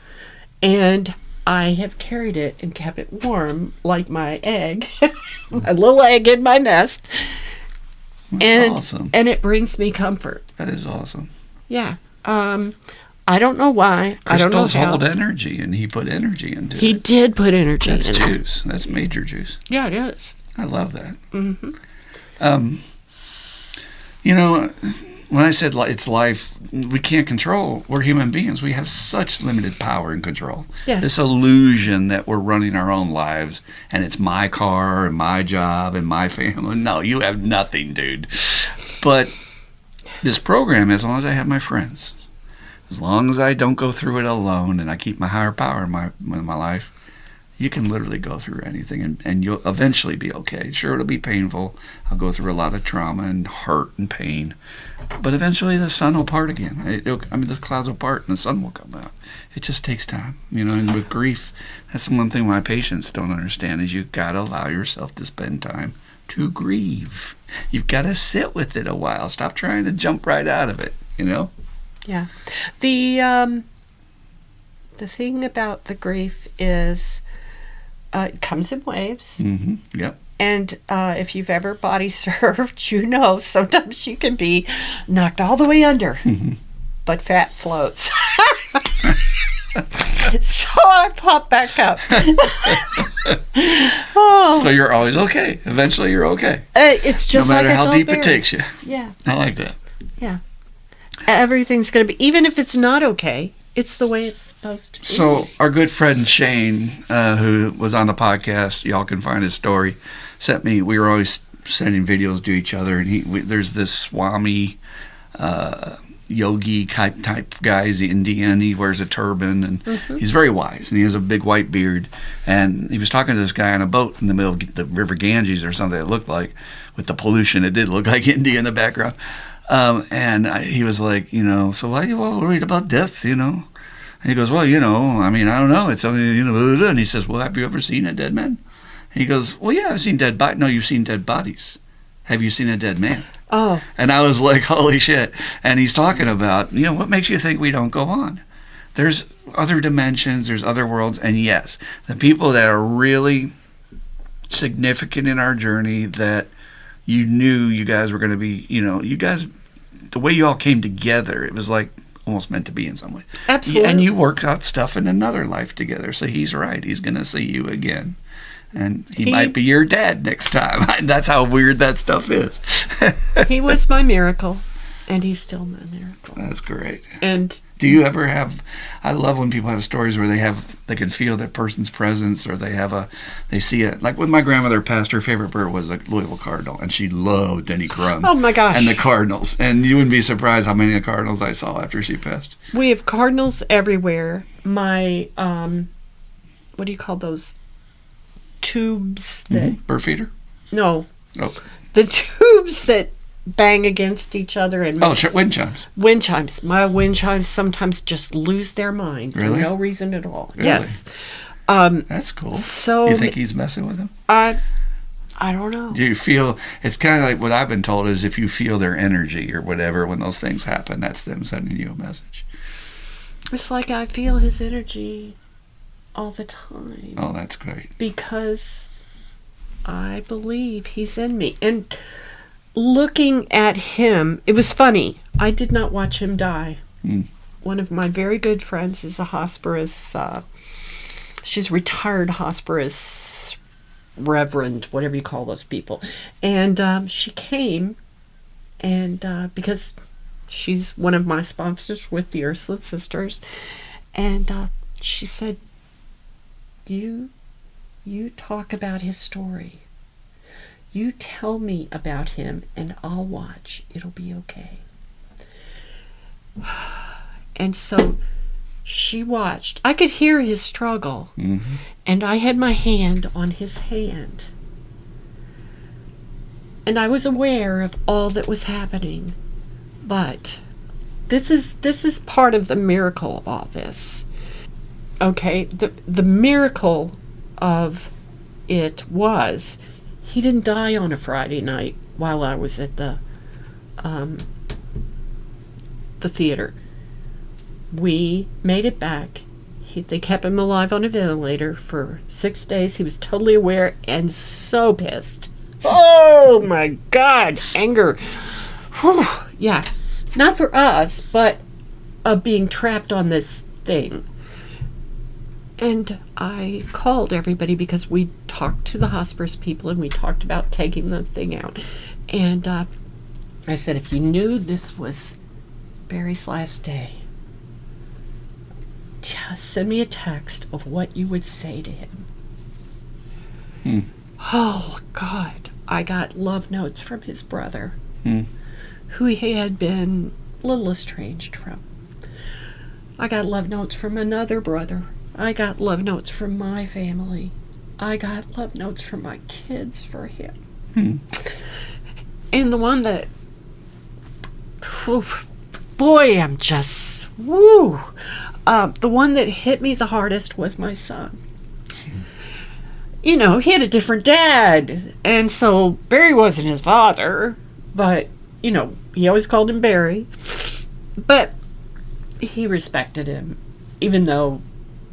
And I have carried it and kept it warm like my egg, my little egg in my nest. That's awesome. And it brings me comfort. That is awesome. Yeah. I don't know why. Crystals I don't know how. hold energy, and he put energy into it. He did put energy That's into it. juice. That's major juice. Yeah, it is. I love that. You know, when I said it's life, we can't control. We're human beings. We have such limited power and control. Yes. This illusion that we're running our own lives and it's my car and my job and my family. No, you have nothing, dude. But this program, as long as I have my friends, as long as I don't go through it alone and I keep my higher power in my life, you can literally go through anything and you'll eventually be okay. Sure, it'll be painful. I'll go through a lot of trauma and hurt and pain. But eventually the sun will part again. The clouds will part and the sun will come out. It just takes time, and with grief, that's one thing my patients don't understand is you've got to allow yourself to spend time to grieve. You've got to sit with it a while. Stop trying to jump right out of it, Yeah. The thing about the grief is it comes in waves. Yep. And if you've ever body surfed, you know sometimes you can be knocked all the way under, but fat floats. So I pop back up. Oh, So you're always okay. Eventually, you're okay. it's just no matter like a how dull deep berry. it takes you. Yeah, I like that. yeah. Everything's going to be, even if it's not okay, it's the way it's supposed to be. So our good friend Shane, who was on the podcast, y'all can find his story, sent me. We were always sending videos to each other, and there's this Swami yogi type guy. He's Indian. He wears a turban, and he's very wise, and he has a big white beard. And he was talking to this guy on a boat in the middle of the River Ganges or something. It looked like, with the pollution, it did look like India in the background. He was like, so why are you all worried about death, And he goes, well, I don't know. It's only, blah, blah, blah. And he says, well, have you ever seen a dead man? And he goes, well, yeah, I've seen dead bodies. No, you've seen dead bodies. Have you seen a dead man? Oh, And I was like, holy shit. And he's talking about, what makes you think we don't go on? There's other dimensions, there's other worlds. And yes, the people that are really significant in our journey that you knew you guys were going to be, you guys, the way you all came together, it was like almost meant to be in some way. absolutely. And you worked out stuff in another life together. So he's right. He's going to see you again. And he might be your dad next time. That's how weird that stuff is. He was my miracle, and he's still my miracle. That's great. And Do you ever have, I love when people have stories where they can feel that person's presence, or they see it. Like with my grandmother passed, her favorite bird was a Louisville Cardinal, and she loved Denny Crum. oh my gosh, And the Cardinals. And you wouldn't be surprised how many Cardinals I saw after she passed. we have cardinals everywhere. My what do you call those tubes that Bird feeder? no Oh, the tubes that bang against each other and wind chimes. wind chimes. My wind chimes sometimes just lose their mind Really? for no reason at all. Really? Yes. That's cool. So You think he's messing with him? I don't know. Do you feel, it's kind of like what I've been told is if you feel their energy or whatever when those things happen, that's them sending you a message. It's like I feel his energy all the time. Oh, that's great. Because I believe he's in me. And looking at him, it was funny. I did not watch him die. One of my very good friends is a hospice. She's retired hospice reverend, whatever you call those people. And she came, and because she's one of my sponsors with the Ursuline Sisters, and she said, You talk about his story. You tell me about him and I'll watch. It'll be okay. And so she watched. I could hear his struggle. Mm-hmm. And I had my hand on his hand. And I was aware of all that was happening. But this is part of the miracle of all this. Okay, the miracle of it was he didn't die on a Friday night while I was at the theater. We made it back. They kept him alive on a ventilator for 6 days. He was totally aware and so pissed. Oh my God, anger. Whew. Yeah, not for us, but of being trapped on this thing. And I called everybody because we talked to the hospice people and we talked about taking the thing out. And I said, if you knew this was Barry's last day, send me a text of what you would say to him. Oh, God. I got love notes from his brother, who he had been a little estranged from. I got love notes from another brother. I got love notes from my family. I got love notes from my kids for him. And the one that, boy, I'm just, woo. The one that hit me the hardest was my son. You know, he had a different dad. And so Barry wasn't his father. But, you know, he always called him Barry. But he respected him, even though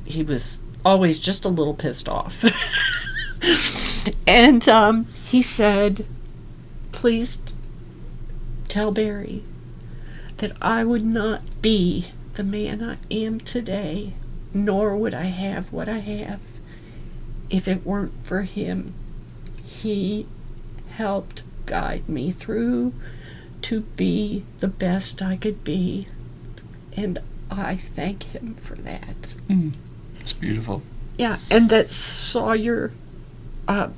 he was always just a little pissed off. And he said, please tell Barry that I would not be the man I am today, nor would I have what I have if it weren't for him. He helped guide me through to be the best I could be, and I thank him for that. It's beautiful. Yeah, and that Sawyer,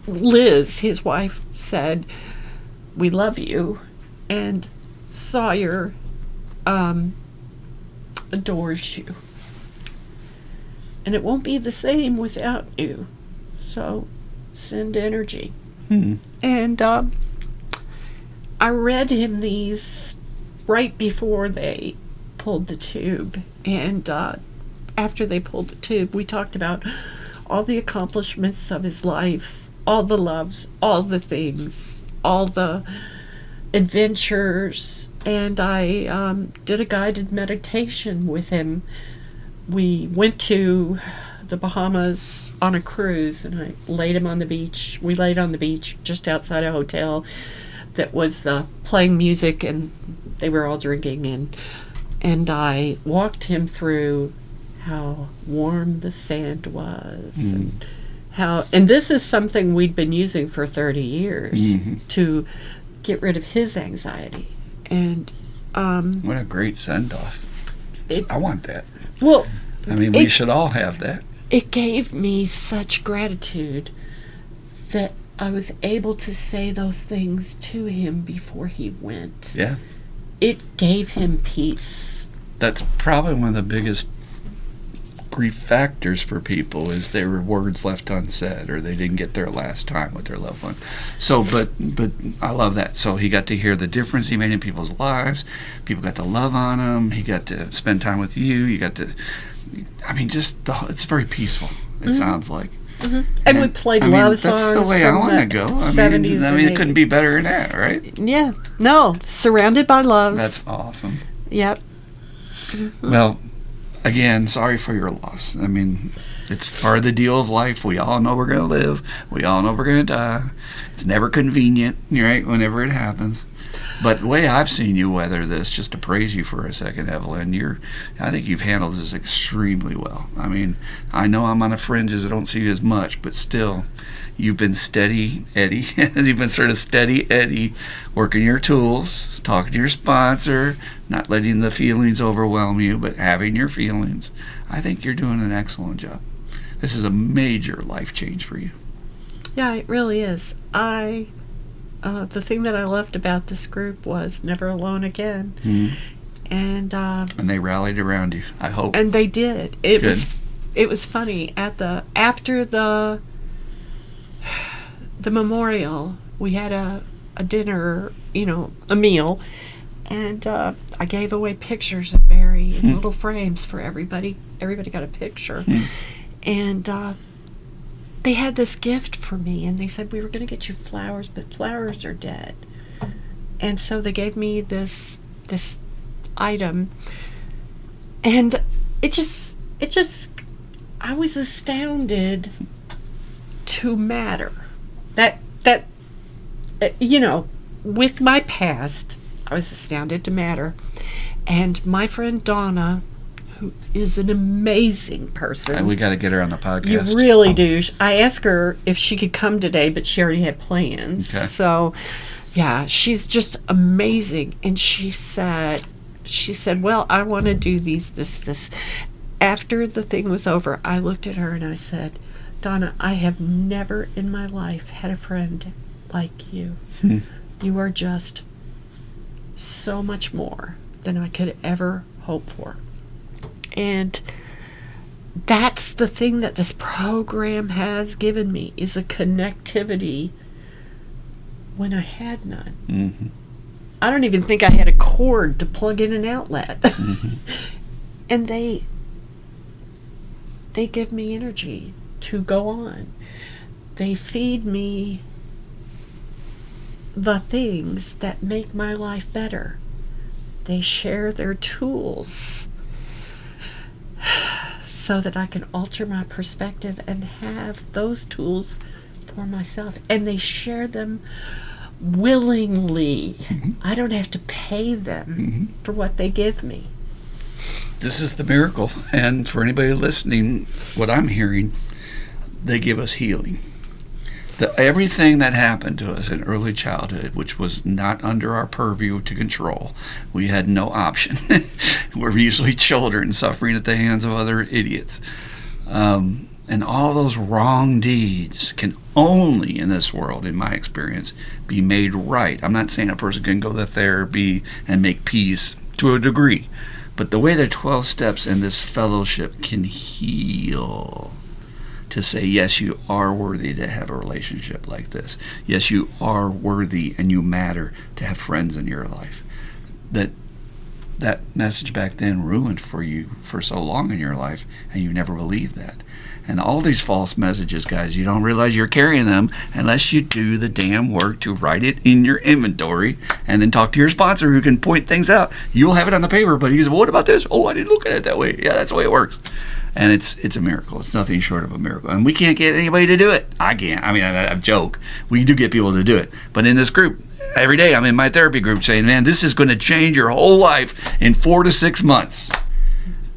Liz, his wife, said, we love you, and Sawyer adores you. And it won't be the same without you. So send energy. And I read him these right before they pulled the tube. And after they pulled the tube, we talked about all the accomplishments of his life, all the loves, all the things, all the adventures. And I did a guided meditation with him. We went to the Bahamas on a cruise, and I laid him on the beach. We laid on the beach just outside a hotel that was playing music, and they were all drinking. And I walked him through how warm the sand was, and this is something we'd been using for 30 years to get rid of his anxiety. And what a great send-off. I want that. Well, I mean, we should all have that. It gave me such gratitude that I was able to say those things to him before he went. Yeah. It gave him peace. That's probably one of the biggest grief factors for people, is there were words left unsaid, or they didn't get their last time with their loved one. So, but I love that. So he got to hear the difference he made in people's lives. People got to love on him. He got to spend time with you. You got to, I mean, it's very peaceful. It sounds like. And we played love songs. That's the way I want to go. 70s I mean, it couldn't be better than that, right? Yeah. No, surrounded by love. That's awesome. Yep. Well, again, sorry for your loss. I mean, it's part of the deal of life. We all know we're going to live. We all know we're going to die. It's never convenient, right, whenever it happens. But the way I've seen you weather this, just to praise you for a second, Evelyn, I think you've handled this extremely well. I mean, I know I'm on the fringes. I don't see you as much, but still, you've been steady Eddie. You've been sort of steady Eddie, working your tools, talking to your sponsor, not letting the feelings overwhelm you, but having your feelings. I think you're doing an excellent job. This is a major life change for you. Yeah, it really is. The thing that I loved about this group was never alone again. And they rallied around you, I hope. And they did. It was funny after the memorial, we had a dinner, a meal, and I gave away pictures of Barry in little frames for everybody. Everybody got a picture. And they had this gift for me, and they said, we were going to get you flowers, but flowers are dead. And so they gave me this item, and it just I was astounded to matter. That with my past, I was astounded to matter. And my friend Donna, who is an amazing person. We got to get her on the podcast. You really do. I asked her if she could come today, but she already had plans. Okay. So, yeah, she's just amazing. And she said, well, I want to do this. After the thing was over, I looked at her and I said, Donna, I have never in my life had a friend like you. You are just so much more than I could ever hope for. And that's the thing that this program has given me, is a connectivity when I had none. I don't even think I had a cord to plug in an outlet. And they give me energy to go on. They feed me the things that make my life better. They share their tools so that I can alter my perspective and have those tools for myself. And they share them willingly. I don't have to pay them for what they give me. This is the miracle. And for anybody listening, what I'm hearing, they give us healing. Everything that happened to us in early childhood, which was not under our purview to control, we had no option. We're usually children suffering at the hands of other idiots. And all those wrong deeds can only, in this world, in my experience, be made right. I'm not saying a person can go to therapy and make peace to a degree, but the way the 12 steps in this fellowship can heal, to say, yes, you are worthy to have a relationship like this. Yes, you are worthy and you matter to have friends in your life. That message back then ruined for you for so long in your life, and you never believed that. And all these false messages, guys, you don't realize you're carrying them unless you do the damn work to write it in your inventory and then talk to your sponsor who can point things out. You'll have it on the paper, but he's, well, what about this? Oh, I didn't look at it that way. Yeah, that's the way it works. And it's a miracle. It's nothing short of a miracle. And we can't get anybody to do it. I can't. I mean, I joke. We do get people to do it. But in this group, every day I'm in my therapy group saying, man, this is going to change your whole life in 4 to 6 months.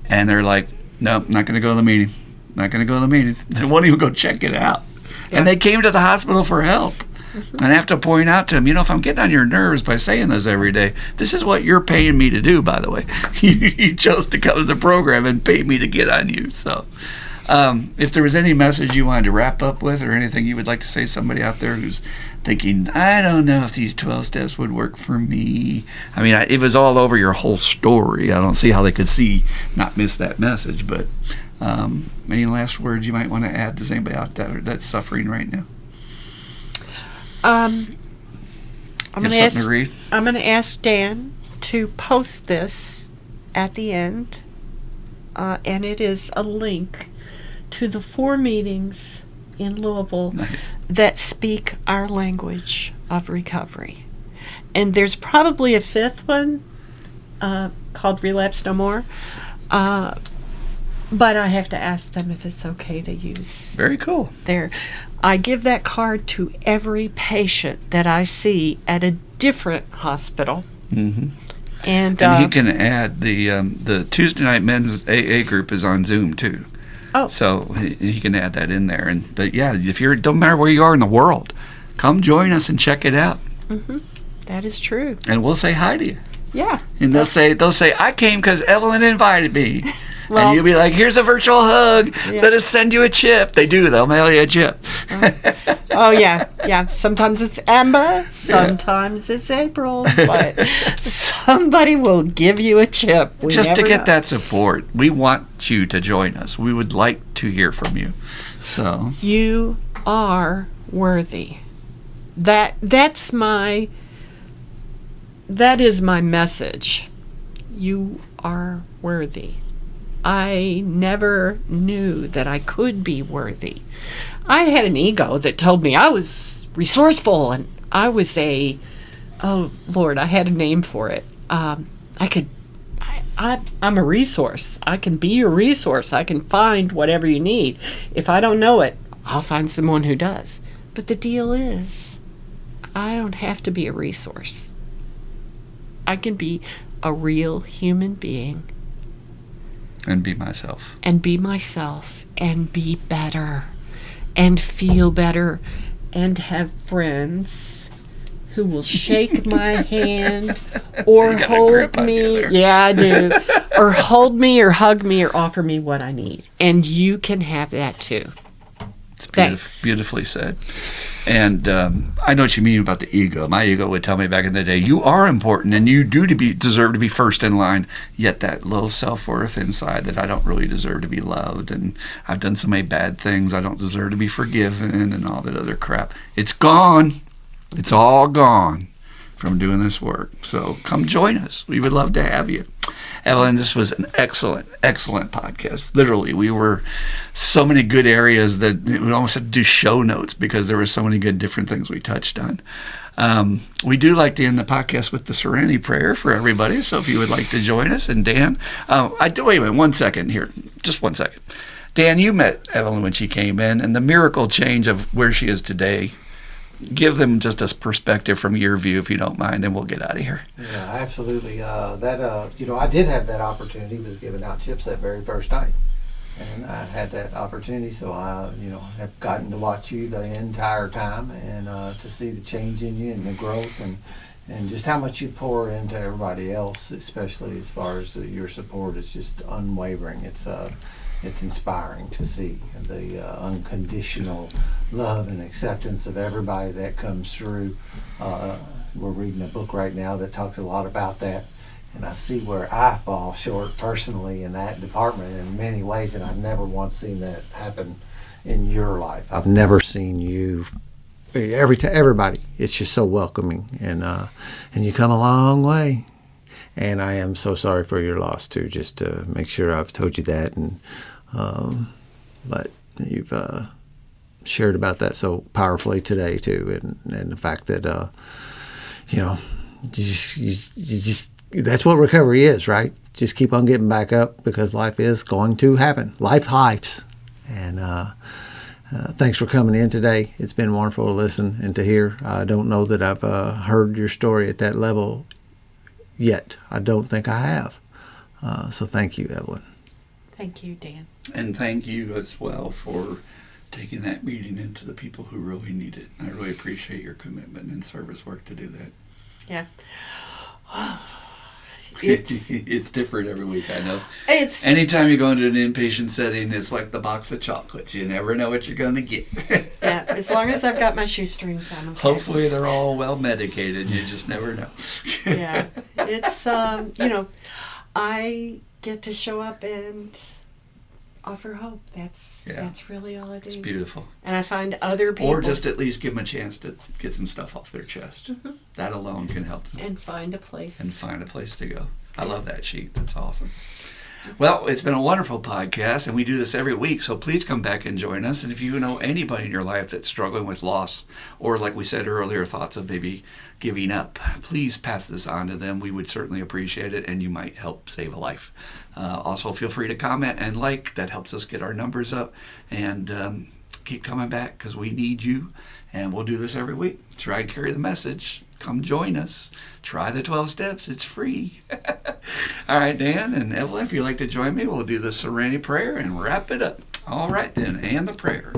And they're like, no, not going to go to the meeting. Not going to go to the meeting. They won't even go check it out. Yeah. And they came to the hospital for help. And I have to point out to them, if I'm getting on your nerves by saying this every day, this is what you're paying me to do, by the way. You chose to come to the program and pay me to get on you. So if there was any message you wanted to wrap up with, or anything you would like to say to somebody out there who's thinking, I don't know if these 12 steps would work for me. I mean, it was all over your whole story. I don't see how they could not miss that message. But any last words you might want to add to anybody out there that's suffering right now? I'm going to ask Dan to post this at the end, and it is a link to the 4 meetings in Louisville that speak our language of recovery. And there's probably a 5th one called Relapse No More, but I have to ask them if it's okay to use. Very cool. I give that card to every patient that I see at a different hospital. Mm-hmm. And he can add the Tuesday night men's AA group is on Zoom too. Oh, so he can add that in there. And if don't matter where you are in the world, come join us and check it out. Mm-hmm. That is true. And we'll say hi to you. Yeah. And they'll say I came because Evelyn invited me. Well, and you'll be like, here's a virtual hug. Yeah. Let us send you a chip. They do. They'll mail you a chip. Oh, yeah. Sometimes it's Amber. Sometimes it's April. But somebody will give you a chip. Just to get that support. We want you to join us. We would like to hear from you. So you are worthy. That is my message. You are worthy. I never knew that I could be worthy. I had an ego that told me I was resourceful, and I was I had a name for it. I'm a resource. I can be your resource. I can find whatever you need. If I don't know it, I'll find someone who does. But the deal is, I don't have to be a resource. I can be a real human being. And be myself. And be better. And feel better. And have friends who will shake my hand or hold me. Yeah, I do. Or hold me or hug me or offer me what I need. And you can have that too. It's beautifully said. And I know what you mean about the ego. My ego would tell me back in the day, you are important and you do deserve to be first in line. Yet that little self-worth inside that I don't really deserve to be loved, and I've done so many bad things, I don't deserve to be forgiven, and all that other crap. It's gone. It's all gone from doing this work. So come join us. We would love to have you. Evelyn, this was an excellent, excellent podcast. Literally, we were so many good areas that we almost had to do show notes because there were so many good different things we touched on. We do like to end the podcast with the Serenity Prayer for everybody. So if you would like to join us, and Dan, wait a minute, 1 second here, just 1 second. Dan, you met Evelyn when she came in, and the miracle change of where she is today. Give them just a perspective from your view, if you don't mind, then we'll get out of here. Yeah, absolutely. I did have that opportunity. Was giving out chips that very first night, and I had that opportunity. So I, have gotten to watch you the entire time, and to see the change in you and the growth, and just how much you pour into everybody else, especially as far as your support is just unwavering. It's inspiring to see the unconditional love and acceptance of everybody that comes through. We're reading a book right now that talks a lot about that, and I see where I fall short personally in that department in many ways, and I've never once seen that happen in your life. I've never seen you. Everybody, it's just so welcoming, and you come a long way. And I am so sorry for your loss too. Just to make sure I've told you that, and but you've shared about that so powerfully today too, and the fact that you just that's what recovery is, right? Just keep on getting back up, because life is going to happen. Lives, and thanks for coming in today. It's been wonderful to listen and to hear. I don't know that I've heard your story at that level yet. I don't think I have. So thank you, Evelyn. Thank you, Dan. And thank you as well for taking that meeting into the people who really need it. I really appreciate your commitment and service work to do that. Yeah. It's different every week, I know. It's Anytime you go into an inpatient setting, it's like the box of chocolates. You never know what you're going to get. yeah. As long as I've got my shoestrings on. Okay. Hopefully they're all well medicated. You just never know. Yeah. It's I get to show up and offer hope. That's really all I do. It's beautiful. And I find other people, Or just at least give them a chance to get some stuff off their chest. Mm-hmm. That alone can help them. and find a place. And find a place to go. I love that sheet. That's awesome. Well, it's been a wonderful podcast, and we do this every week, so please come back and join us. And if you know anybody in your life that's struggling with loss, or like we said earlier, thoughts of maybe giving up, please pass this on to them. We would certainly appreciate it, and you might help save a life. Also, feel free to comment and like. That helps us get our numbers up. And keep coming back, because we need you, and we'll do this every week. Try and carry the message. Come join us. Try the 12 steps. It's free. All right, Dan and Evelyn, if you'd like to join me, we'll do the Serenity Prayer and wrap it up. All right, then, and the prayer.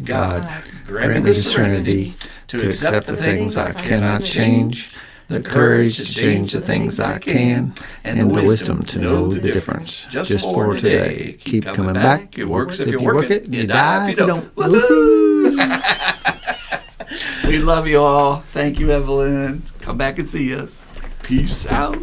God, grant me the serenity to accept the things I cannot change, the courage to change the things I can, and the wisdom to know the difference. Just for today. Keep coming back. It works if you work it. You die if you don't. Woohoo! We love you all. Thank you, Evelyn. Come back and see us. Peace out.